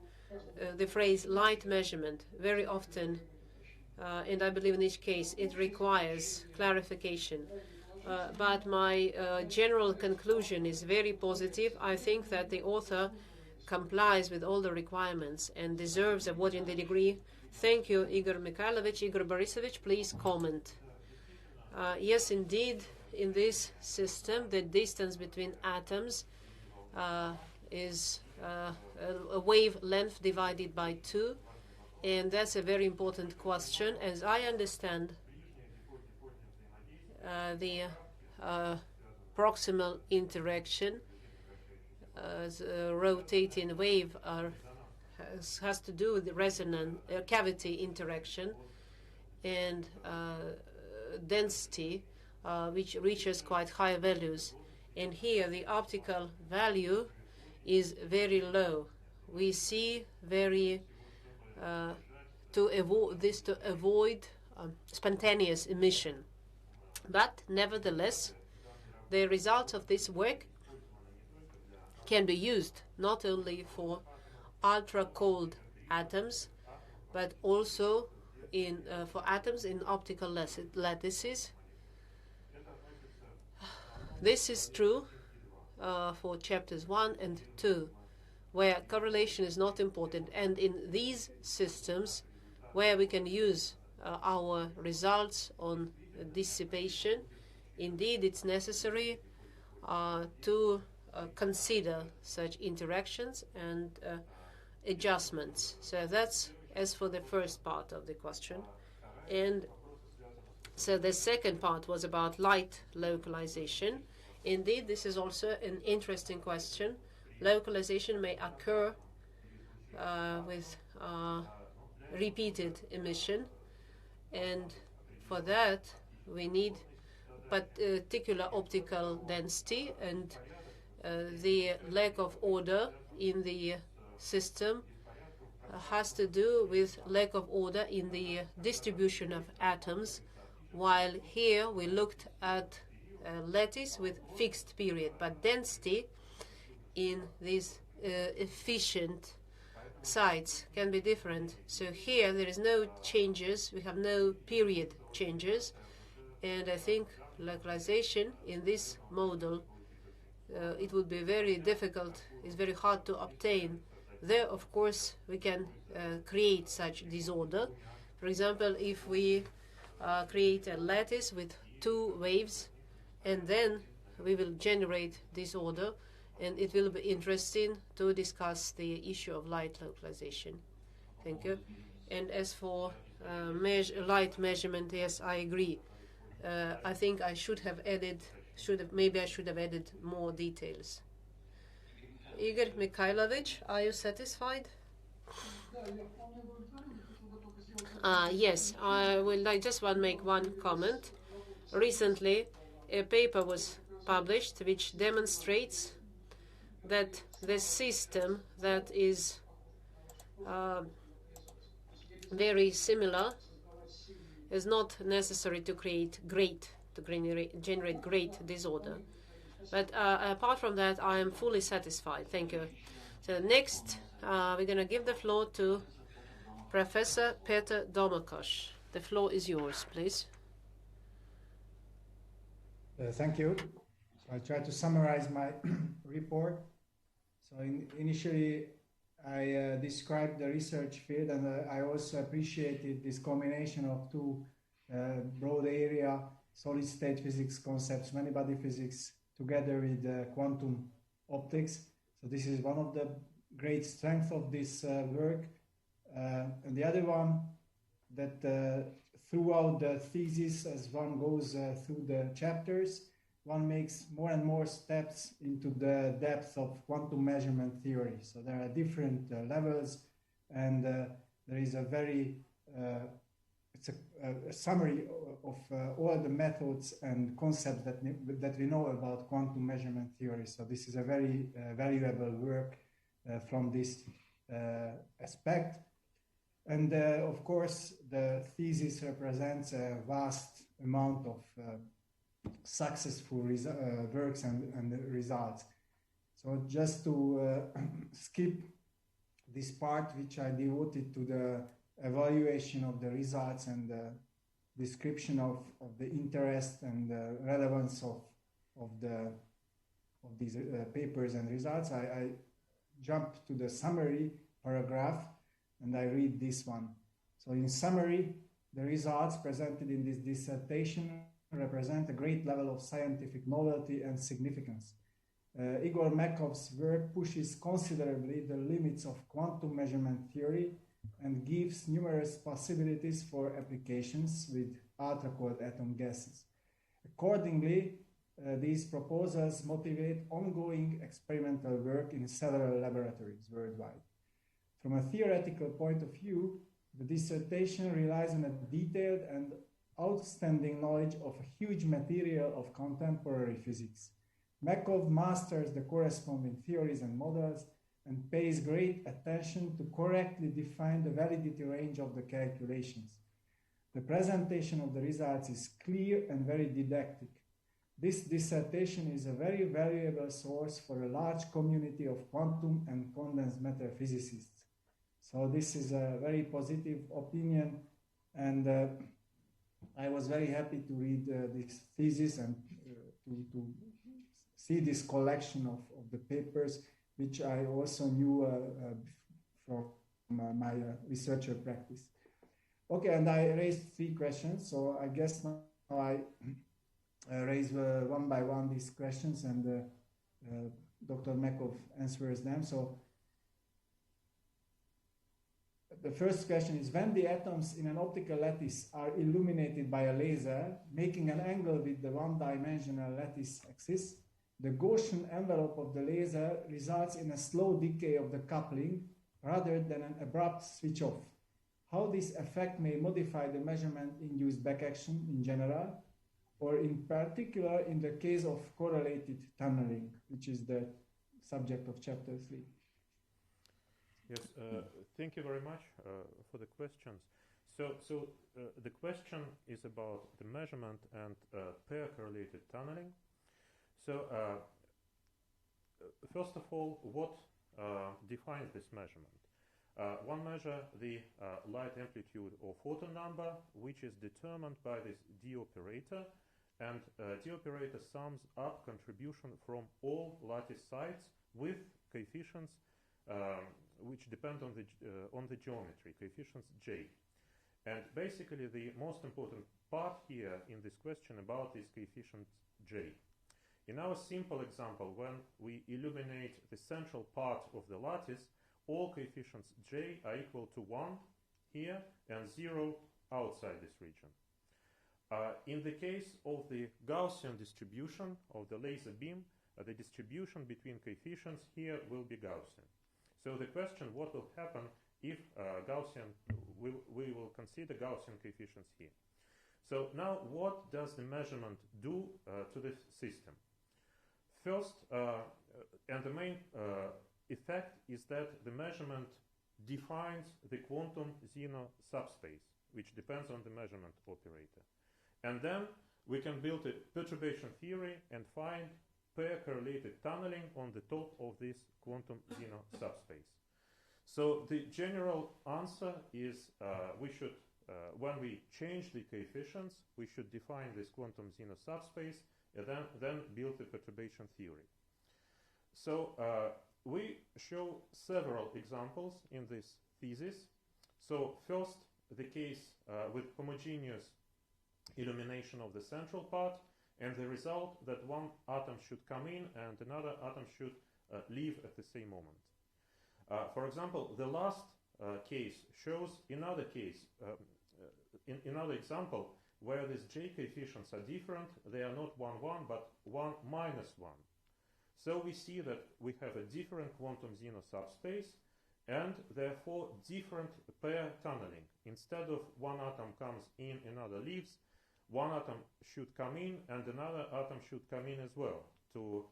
the phrase light measurement very often, and I believe in each case it requires clarification. But my general conclusion is very positive. I think that the author complies with all the requirements and deserves awarding the degree. Thank you, Igor Mikhailovich. Igor Borisovich, please comment. Yes, indeed, in this system, the distance between atoms is a wavelength divided by 2, and that's a very important question. As I understand, the proximal interaction as a rotating wave has to do with the resonant cavity interaction and density, which reaches quite high values. And here the optical value is very low. We see very to avoid spontaneous emission. But nevertheless, the results of this work can be used not only for ultra-cold atoms, but also for atoms in optical lattices. This is true for chapters 1 and 2, where correlation is not important. And in these systems, where we can use our results on dissipation, indeed it's necessary to consider such interactions and adjustments. So that's as for the first part of the question. And so the second part was about light localization. Indeed, this is also an interesting question. Localization may occur with repeated emission, and for that we need particular optical density, and the lack of order in the system has to do with lack of order in the distribution of atoms, while here we looked at lattice with fixed period, but density in these efficient sites can be different. So here there is no changes, we have no period changes, and I think localization in this model it would be very difficult, it's very hard to obtain. There, of course, we can create such disorder. For example, if we create a lattice with 2 waves, and then we will generate disorder, and it will be interesting to discuss the issue of light localization. Thank you. And as for light measurement, yes, I agree. I think I should have added, maybe I should have added more details. Igor Mikhailovich, are you satisfied? Yes, I just want to make one comment. Recently, a paper was published which demonstrates that the system that is very similar is not necessary to generate great disorder. But apart from that, I am fully satisfied. Thank you. So next, we're going to give the floor to Professor Peter Domakosh. The floor is yours, please. Thank you. So I try to summarize my report. So initially, I described the research field, and I also appreciated this combination of two broad area solid-state physics concepts, many-body physics, together with quantum optics. So this is one of the great strengths of this work. And the other one, that throughout the thesis, as one goes through the chapters, one makes more and more steps into the depth of quantum measurement theory. So there are different levels, and there is a very, it's a summary of all the methods and concepts that we know about quantum measurement theory. So this is a very valuable work from this aspect. And of course, the thesis represents a vast amount of successful works and results. So just to skip this part, which I devoted to the evaluation of the results and the description of the interest and the relevance of these papers and results, I jump to the summary paragraph, and I read this one. So in summary, the results presented in this dissertation represent a great level of scientific novelty and significance. Igor Mekhov's work pushes considerably the limits of quantum measurement theory and gives numerous possibilities for applications with ultracold atom gases. Accordingly, these proposals motivate ongoing experimental work in several laboratories worldwide. From a theoretical point of view, the dissertation relies on a detailed and outstanding knowledge of a huge material of contemporary physics. Mekhov masters the corresponding theories and models and pays great attention to correctly define the validity range of the calculations. The presentation of the results is clear and very didactic. This dissertation is a very valuable source for a large community of quantum and condensed matter physicists. So this is a very positive opinion, and I was very happy to read this thesis and to see this collection of the papers, which I also knew from my researcher practice. Okay, and I raised 3 questions, so I guess now I raise one by one these questions, and Dr. Mekhov answers them. So the first question is, when the atoms in an optical lattice are illuminated by a laser, making an angle with the one-dimensional lattice axis, the Gaussian envelope of the laser results in a slow decay of the coupling rather than an abrupt switch-off. How this effect may modify the measurement-induced backaction in general, or in particular in the case of correlated tunneling, which is the subject of chapter 3. Yes, thank you very much for the questions. So the question is about the measurement and pair-correlated tunneling. So first of all, what defines this measurement? One measure the light amplitude or photon number, which is determined by this D operator, and D operator sums up contribution from all lattice sites with coefficients which depend on the geometry, coefficients J. And basically the most important part here in this question about is coefficient J. In our simple example, when we illuminate the central part of the lattice, all coefficients J are equal to 1 here and 0 outside this region. In the case of the Gaussian distribution of the laser beam, the distribution between coefficients here will be Gaussian. So the question, what will happen if we will consider Gaussian coefficients here. So now what does the measurement do to the system? First, and the main effect is that the measurement defines the quantum Zeno subspace, which depends on the measurement operator. And then we can build a perturbation theory and find pair-correlated tunneling on the top of this quantum Zeno subspace. So the general answer is we should, when we change the coefficients, we should define this quantum Zeno subspace and then build the perturbation theory. So we show several examples in this thesis. So first, the case with homogeneous illumination of the central part, and the result that one atom should come in and another atom should leave at the same moment. For example, the last case shows another case, in another example, where these J coefficients are different. They are not 1, 1, but 1 minus 1. So we see that we have a different quantum Zeno subspace and therefore different pair tunneling. Instead of one atom comes in, another leaves, one atom should come in and another atom should come in as well to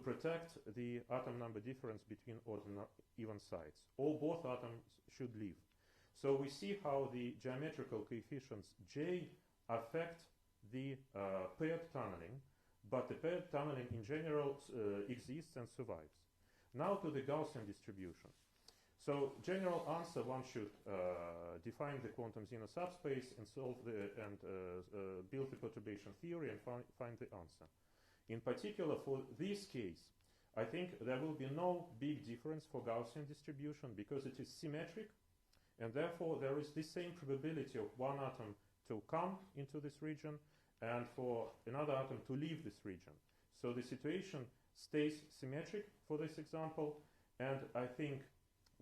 protect the atom number difference between odd and even sides. Or both atoms should leave. So we see how the geometrical coefficients J affect the paired tunneling, but the paired tunneling in general exists and survives. Now to the Gaussian distribution. So general answer, one should define the quantum Zeno subspace and solve build the perturbation theory and find the answer. In particular, for this case, I think there will be no big difference for Gaussian distribution because it is symmetric, and therefore there is the same probability of one atom to come into this region and for another atom to leave this region. So the situation stays symmetric for this example, and I think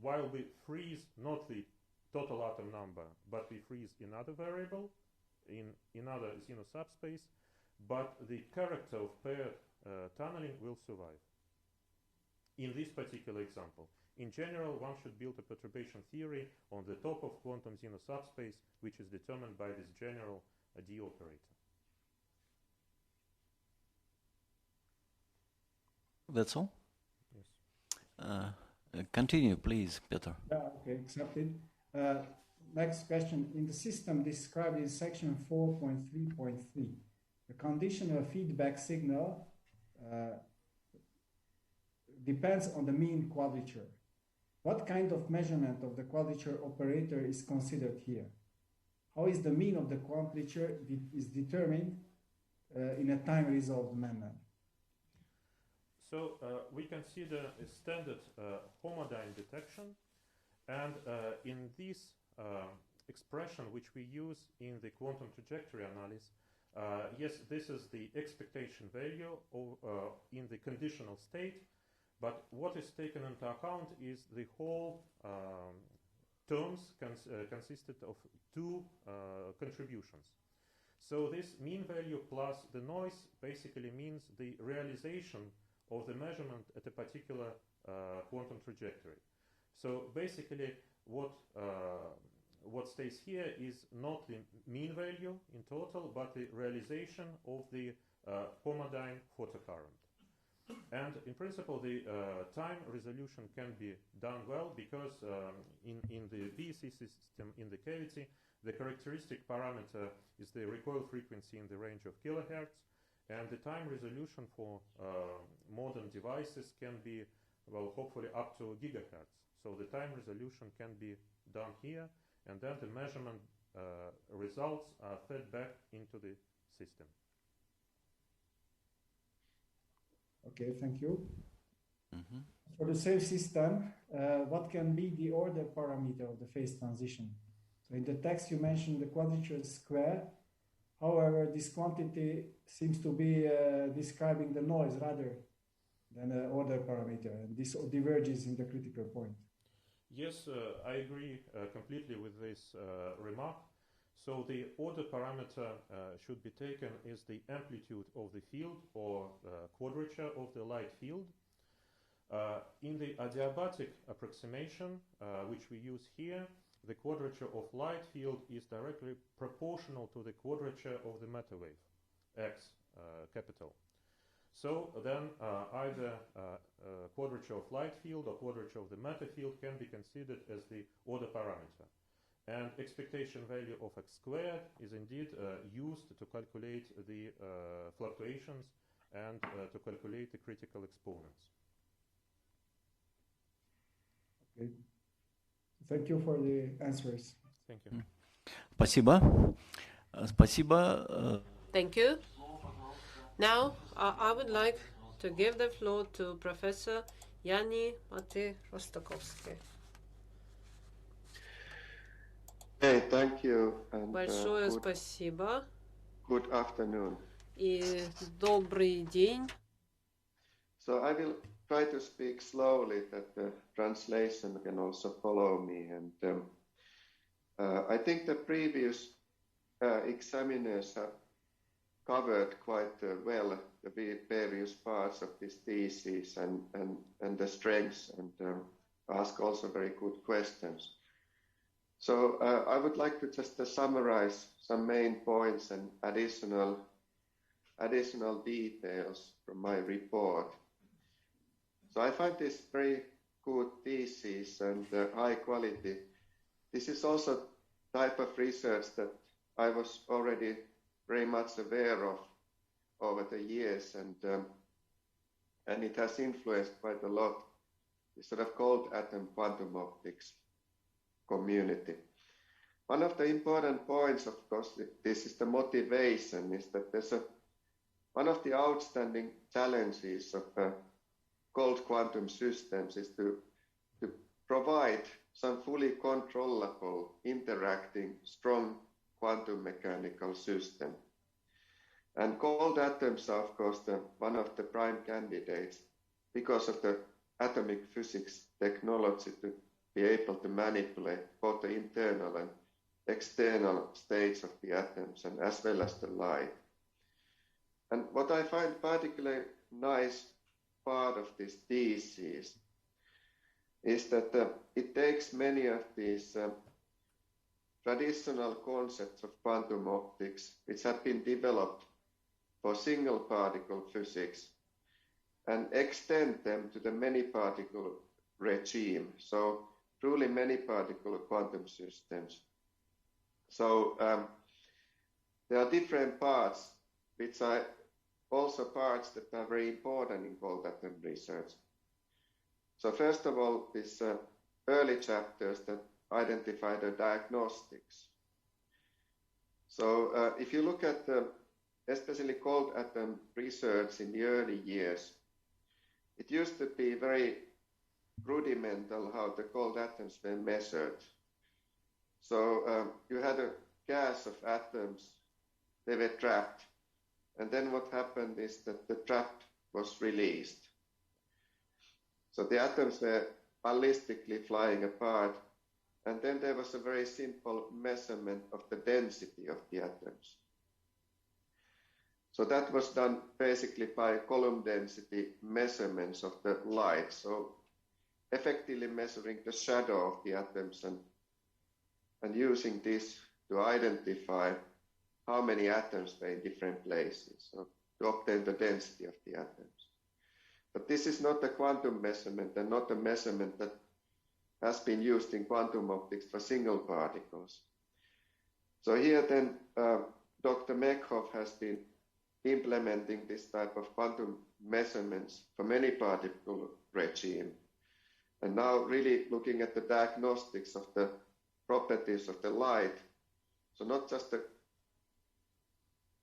while we freeze not the total atom number, but we freeze another variable in another Zeno subspace, but the character of paired tunneling will survive. In this particular example, in general, one should build a perturbation theory on the top of quantum Zeno subspace, which is determined by this general D operator. That's all? Yes. Continue, please, Peter. Yeah, okay, accepted. Next question. In the system described in section 4.3.3, the conditional feedback signal depends on the mean quadrature. What kind of measurement of the quadrature operator is considered here? How is the mean of the quadrature is determined in a time-resolved manner? So we consider a standard homodyne detection, and in this expression which we use in the quantum trajectory analysis, yes, this is the expectation value of, in the conditional state, but what is taken into account is the whole terms consisted of two contributions. So this mean value plus the noise basically means the realization of the measurement at a particular quantum trajectory. So basically what stays here is not the mean value in total, but the realization of the homodyne photocurrent. And in principle, the time resolution can be done well because in the BEC system, in the cavity, the characteristic parameter is the recoil frequency in the range of kilohertz, and the time resolution for modern devices can be, well, hopefully up to gigahertz. So the time resolution can be done here, and then the measurement results are fed back into the system. Okay, thank you. Mm-hmm. For the same system, what can be the order parameter of the phase transition? So in the text you mentioned the quadrature square. However, this quantity seems to be describing the noise rather than the order parameter, and this diverges in the critical point. Yes, I agree completely with this remark. So the order parameter should be taken as the amplitude of the field or quadrature of the light field. In the adiabatic approximation, which we use here, the quadrature of light field is directly proportional to the quadrature of the matter wave, x capital. So then either quadrature of light field or quadrature of the matter field can be considered as the order parameter. And expectation value of x squared is indeed used to calculate the fluctuations and to calculate the critical exponents. Okay. Thank you for the answers. Thank you. Спасибо. Спасибо. Thank you. Now, I would like to give the floor to Professor Yanni Mate-Rostokovsky. Hey, thank you. And, Большое спасибо. good afternoon. И добрый день. So I will try to speak slowly that the translation can also follow me. And I think the previous examiners have covered quite well the various parts of this thesis and the strengths, and ask also very good questions. So I would like to just summarize some main points and additional details from my report. So I find this very good thesis and high quality. This is also type of research that I was already very much aware of over the years, and it has influenced quite a lot the sort of cold atom quantum optics community. One of the important points, of course, this is the motivation, is that there's one of the outstanding challenges of cold quantum systems is to provide some fully controllable, interacting, strong quantum mechanical system. And cold atoms are, of course, one of the prime candidates because of the atomic physics technology to be able to manipulate both the internal and external states of the atoms, and as well as the light. And what I find particularly nice part of this thesis is that it takes many of these traditional concepts of quantum optics, which have been developed for single particle physics, and extend them to the many particle regime. So truly many particle quantum systems. So there are different parts, which are also parts that are very important in cold atom research. So first of all, these early chapters that identify the diagnostics. So if you look at especially cold atom research in the early years, it used to be very rudimental how the cold atoms were measured. So you had a gas of atoms, they were trapped, and then what happened is that the trap was released. So the atoms were ballistically flying apart, and then there was a very simple measurement of the density of the atoms. So that was done basically by column density measurements of the light, so effectively measuring the shadow of the atoms and using this to identify how many atoms were in different places, so to obtain the density of the atoms. But this is not a quantum measurement and not a measurement that has been used in quantum optics for single particles. So here then Dr. Mekhov has been implementing this type of quantum measurements for many particle regime, and now really looking at the diagnostics of the properties of the light. So not just the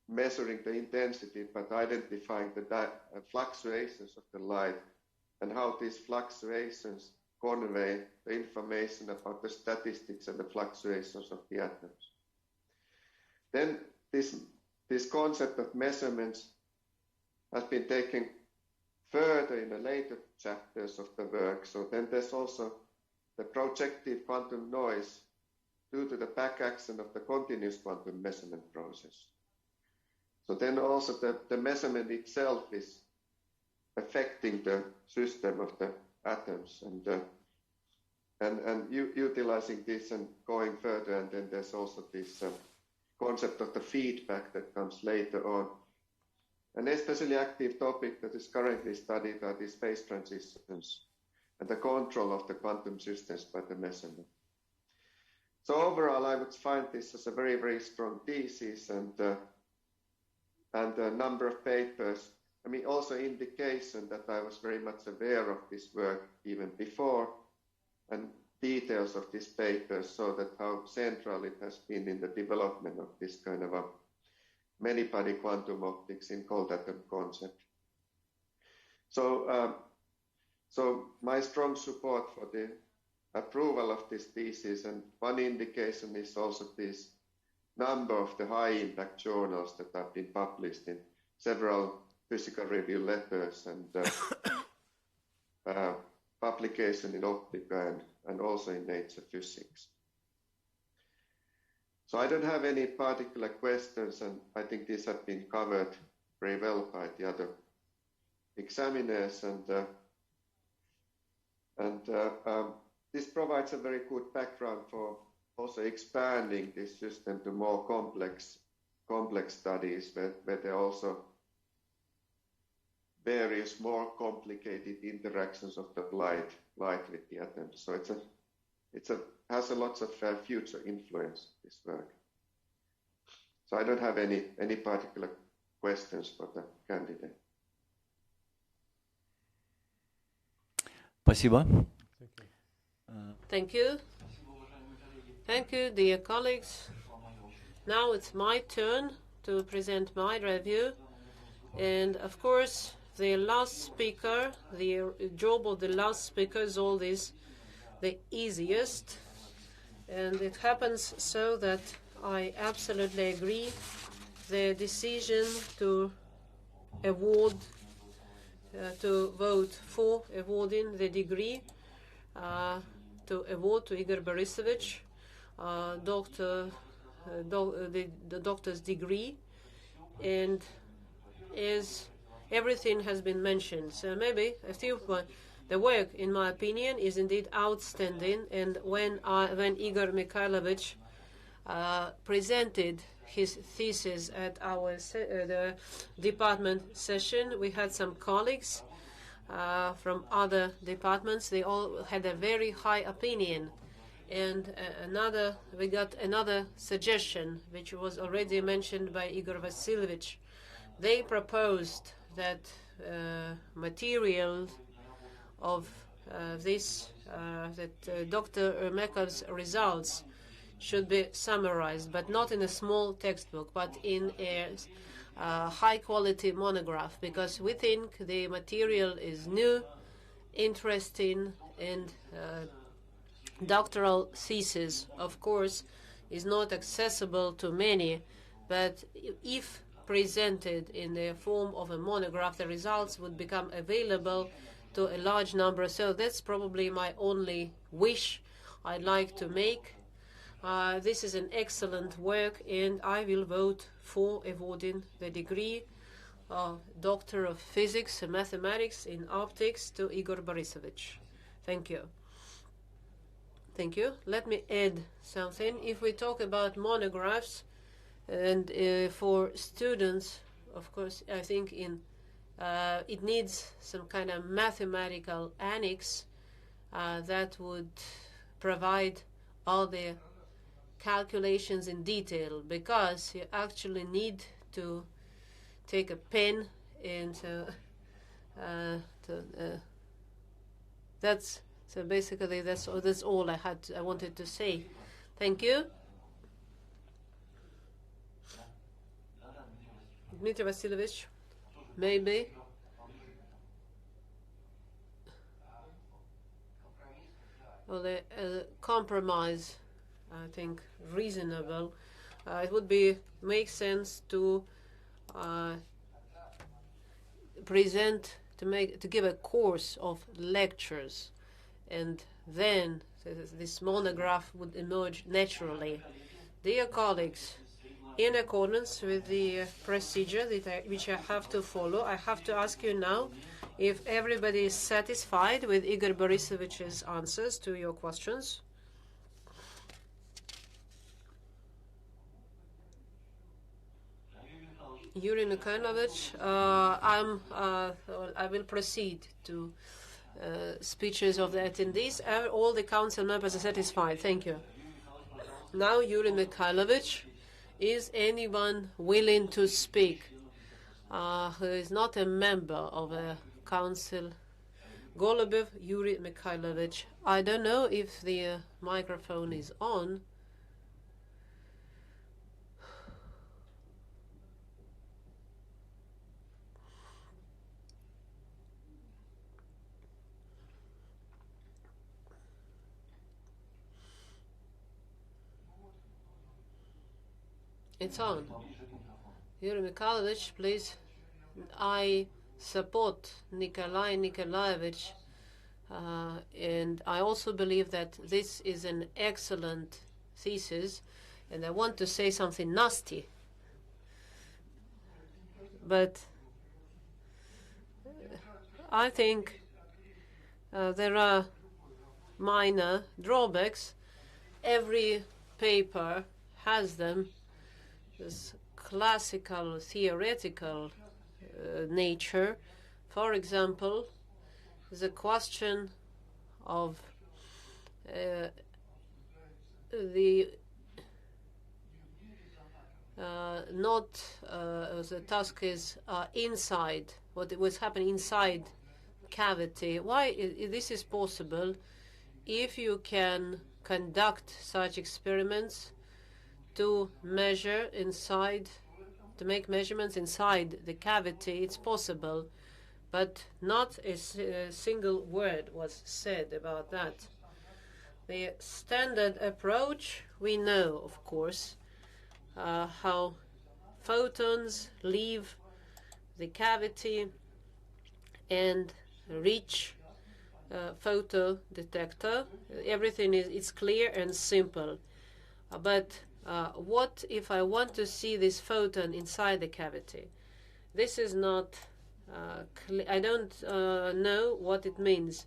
measuring the intensity, but identifying the fluctuations of the light and how these fluctuations convey the information about the statistics and the fluctuations of the atoms. Then this concept of measurements has been taken further in the later chapters of the work. So then there's also the projective quantum noise due to the back action of the continuous quantum measurement process. So then also the measurement itself is affecting the system of the atoms, and utilizing this and going further. And then there's also this concept of the feedback that comes later on. An especially active topic that is currently studied are these phase transitions and the control of the quantum systems by the measurement. So overall, I would find this as a very, very strong thesis, and a number of papers. I mean, also indication that I was very much aware of this work even before, and details of this paper, so that how central it has been in the development of this kind of a many-body quantum optics in cold atom concept. So, so my strong support for the approval of this thesis, and one indication is also this number of the high-impact journals that have been published in several physical review letters and publication in Optica and also in Nature Physics. So I don't have any particular questions, and I think these have been covered very well by the other examiners, and this provides a very good background for also expanding this system to more complex studies, where there are also various more complicated interactions of the light with the atoms. So it has a lots of future influence, this work. So I don't have any particular questions for the candidate. Спасибо. Thank you. Thank you, dear colleagues. Now it's my turn to present my review. And of course, the last speaker, the job of the last speaker is always the easiest. And it happens so that I absolutely agree. The decision to award, to vote for awarding the degree, to award to Igor Borisovich, the doctor's degree, and as everything has been mentioned, so maybe a few points. The work, in my opinion, is indeed outstanding, and when Igor Mikhailovich presented his thesis at our the department session, we had some colleagues from other departments. They all had a very high opinion. And we got another suggestion, which was already mentioned by Igor Vasilyevich. They proposed that material of Dr. Mekhov's results should be summarized, but not in a small textbook, but in a high-quality monograph, because we think the material is new, interesting, and doctoral thesis, of course, is not accessible to many, but if presented in the form of a monograph, the results would become available to a large number. So that's probably my only wish I'd like to make. This is an excellent work, and I will vote for awarding the degree of Doctor of Physics and Mathematics in Optics to Igor Borisovich. Thank you. Thank you. Let me add something. If we talk about monographs, and for students, of course, I think it needs some kind of mathematical annex that would provide all the calculations in detail, because you actually need to take a pen and that's so basically that's all I wanted to say. Thank you. Dmitry Vasilyevich, maybe. Well, the compromise, I think, reasonable. It would make sense to give a course of lectures, and then this monograph would emerge naturally. Dear colleagues, in accordance with the procedure which I have to follow, I have to ask you now if everybody is satisfied with Igor Borisovich's answers to your questions. Yuri Mikhailovich, I will proceed to speeches of the attendees. All the council members are satisfied. Thank you. Now, Yuri Mikhailovich, is anyone willing to speak who is not a member of a council? Golubev Yuri Mikhailovich. I don't know if the microphone is on. It's on. Yuri Mikhailovich, please. I support Nikolai Nikolaevich, and I also believe that this is an excellent thesis, and I want to say something nasty. But I think there are minor drawbacks. Every paper has them. This classical, theoretical nature. For example, the question of the task is inside, what was happening inside cavity. Why this is possible? If you can conduct such experiments to measure inside, to make measurements inside the cavity, it's possible, but not a single word was said about that. The standard approach, we know, of course, how photons leave the cavity and reach photo detector. Everything is clear and simple. But what if I want to see this photon inside the cavity? This is not clear. I don't know what it means.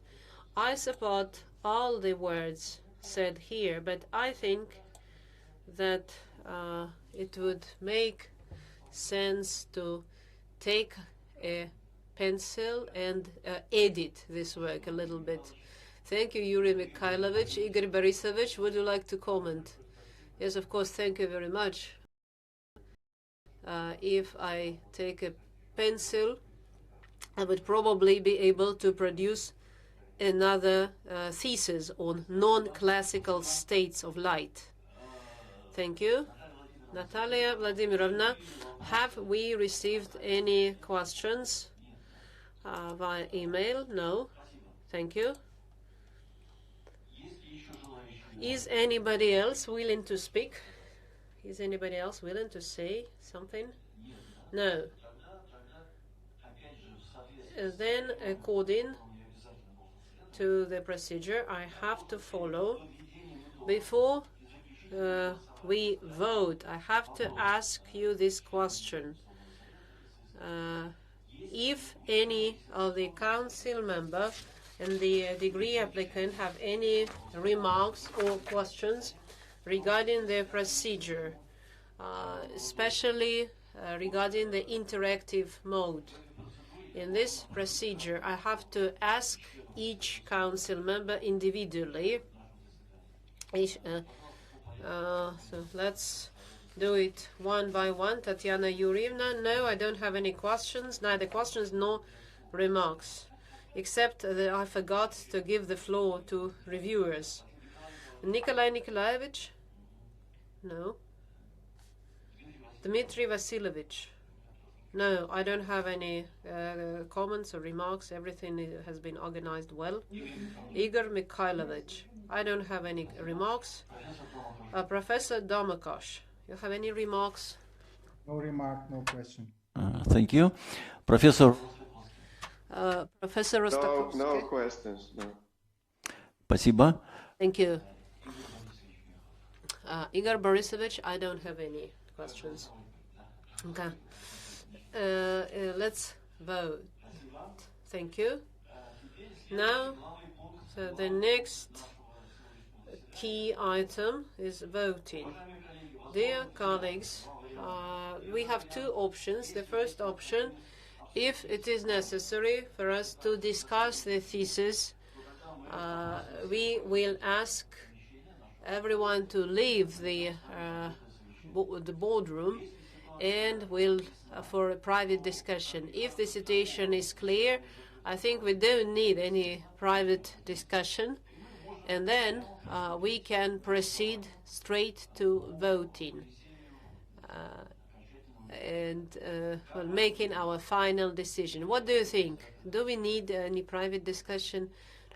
I support all the words said here, but I think that it would make sense to take a pencil and edit this work a little bit. Thank you, Yuri Mikhailovich. Igor Borisovich, would you like to comment? Yes, of course, thank you very much. If I take a pencil, I would probably be able to produce another thesis on non-classical states of light. Thank you. Natalia Vladimirovna, have we received any questions via email? No. Thank you. Is anybody else willing to speak? Is anybody else willing to say something? No. Then, according to the procedure I have to follow, before we vote, I have to ask you this question. If any of the council members and the degree applicant have any remarks or questions regarding the procedure, especially regarding the interactive mode. In this procedure, I have to ask each council member individually. So let's do it one by one. Tatiana Yurievna, no, I don't have any questions, neither questions nor remarks, except that I forgot to give the floor to reviewers. Nikolai Nikolaevich? No. Dmitry Vasilovich? No, I don't have any comments or remarks. Everything has been organized well. Igor Mikhailovich? I don't have any remarks. Professor Domakosh, you have any remarks? No remark, no question. Thank you. Professor? Professor Rostakovsky? No questions, no. Спасибо. Thank you. Igor Borisovich, I don't have any questions. Okay. Let's vote. Thank you. Now, so the next key item is voting. Dear colleagues, we have two options. The first option, if it is necessary for us to discuss the thesis, we will ask everyone to leave the boardroom, and we'll for a private discussion. If the situation is clear, I think we don't need any private discussion, and then we can proceed straight to voting and making our final decision. What do you think? Do we need any private discussion?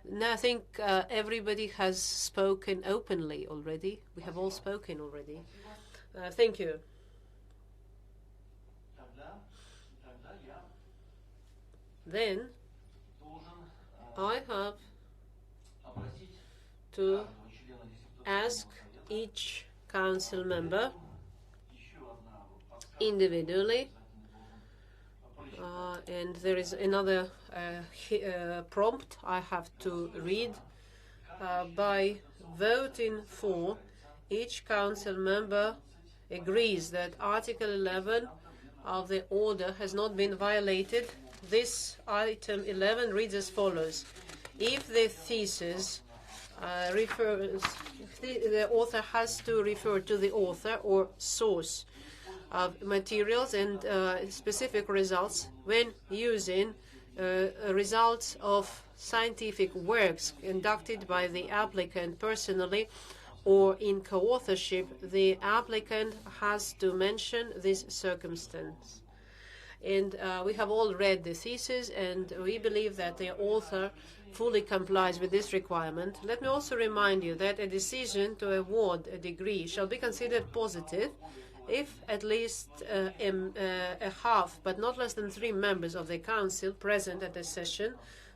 No, I think everybody has spoken openly already. We have all spoken already. Thank you. Then I have to ask each council member individually, and there is another prompt I have to read. By voting for, each council member agrees that Article 11 of the order has not been violated. This item 11 reads as follows: if the thesis the author has to refer to the author or source of materials and specific results when using results of scientific works conducted by the applicant personally or in co-authorship, the applicant has to mention this circumstance. And we have all read the thesis, and we believe that the author fully complies with this requirement. Let me also remind you that a decision to award a degree shall be considered positive if at least a half, but not less than 3 members of the council present at the session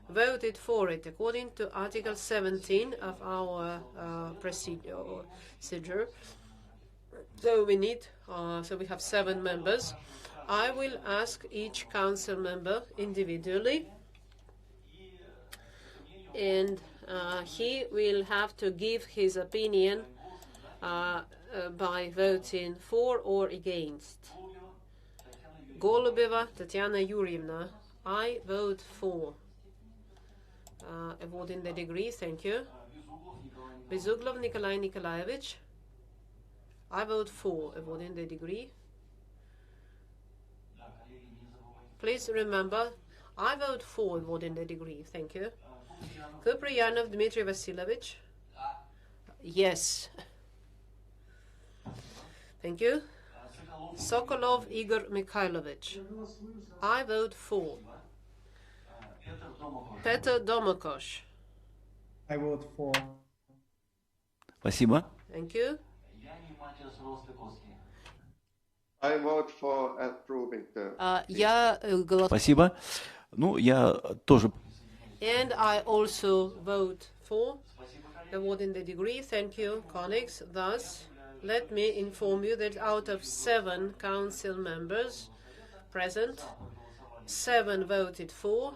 voted for it, according to Article 17 of our procedure. So we have 7 members. I will ask each council member individually, and he will have to give his opinion by voting for or against. Golubeva Tatiana Yurievna, I vote for awarding the degree. Thank you. Bezuglov Nikolai Nikolaevich, I vote for awarding the degree. Please remember, I vote for awarding the degree. Thank you. Kupriyanov Dmitry Vasilovich, yes. Thank you. Sokolov Igor Mikhailovich, I vote for. Petr Domakosh, I vote for. Спасибо. thank you. I vote for approving the. Спасибо. Ну, я тоже. And I also vote for awarding the degree. Thank you, colleagues. Thus, let me inform you that out of 7 council members present, 7 voted for,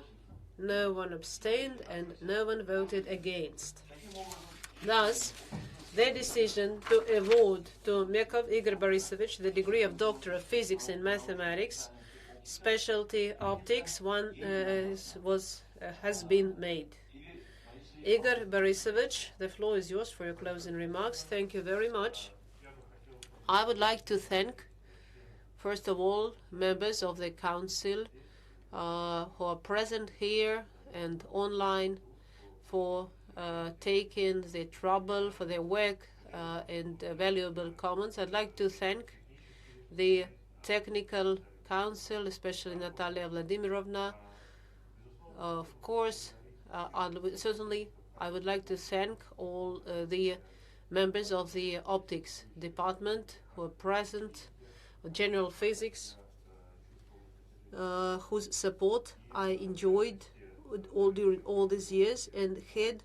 no one abstained, and no one voted against. Thus, the decision to award to Mekhov Igor Borisovich the degree of Doctor of Physics and Mathematics, specialty optics, has been made. Igor Borisovich, the floor is yours for your closing remarks. Thank you very much. I would like to thank, first of all, members of the council who are present here and online for taking the trouble for their work and valuable comments. I'd like to thank the technical council, especially Natalia Vladimirovna. Of course, certainly I would like to thank all the members of the optics department who are present, general physics, whose support I enjoyed during all these years, and head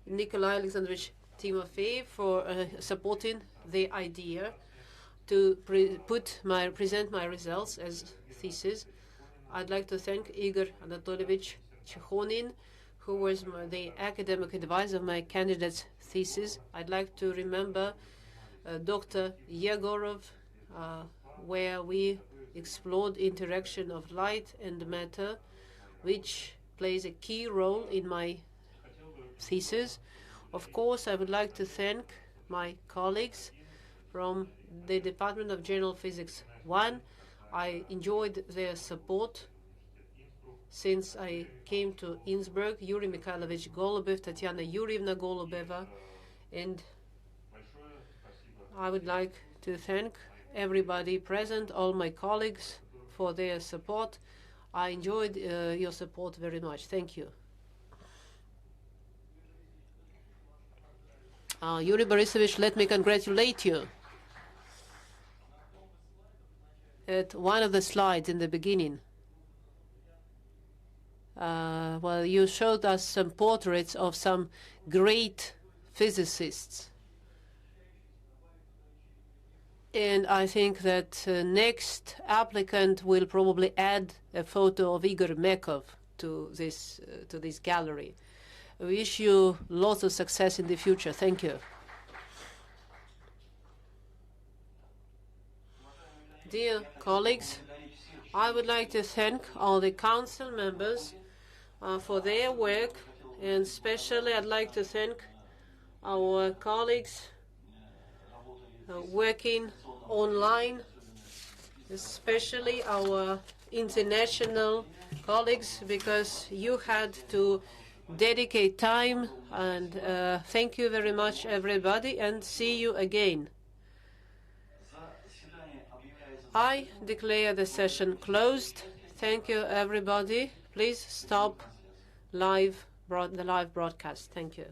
Nikolai Alexandrovich Timofeyev for supporting the idea to present my results as thesis. I'd like to thank Igor Anatolievich Chekhonin, who was the academic advisor of my candidate's thesis. I'd like to remember Dr. Yegorov, where we explored interaction of light and matter, which plays a key role in my thesis. Of course, I would like to thank my colleagues from the Department of General Physics 1. I enjoyed their support since I came to Innsbruck, Yuri Mikhailovich Golubev, Tatiana Yurievna Golubeva, and I would like to thank everybody present, all my colleagues, for their support. I enjoyed your support very much. Thank you. Yuri Borisovich, let me congratulate you. At one of the slides in the beginning, well, you showed us some portraits of some great physicists. And I think that next applicant will probably add a photo of Igor Mekhov to this gallery. I wish you lots of success in the future. Thank you. Dear colleagues, I would like to thank all the council members for their work, and especially I'd like to thank our colleagues working online, especially our international colleagues, because you had to dedicate time. And thank you very much, everybody, and see you again. I declare the session closed. Thank you, everybody. Please stop the live broadcast. Thank you.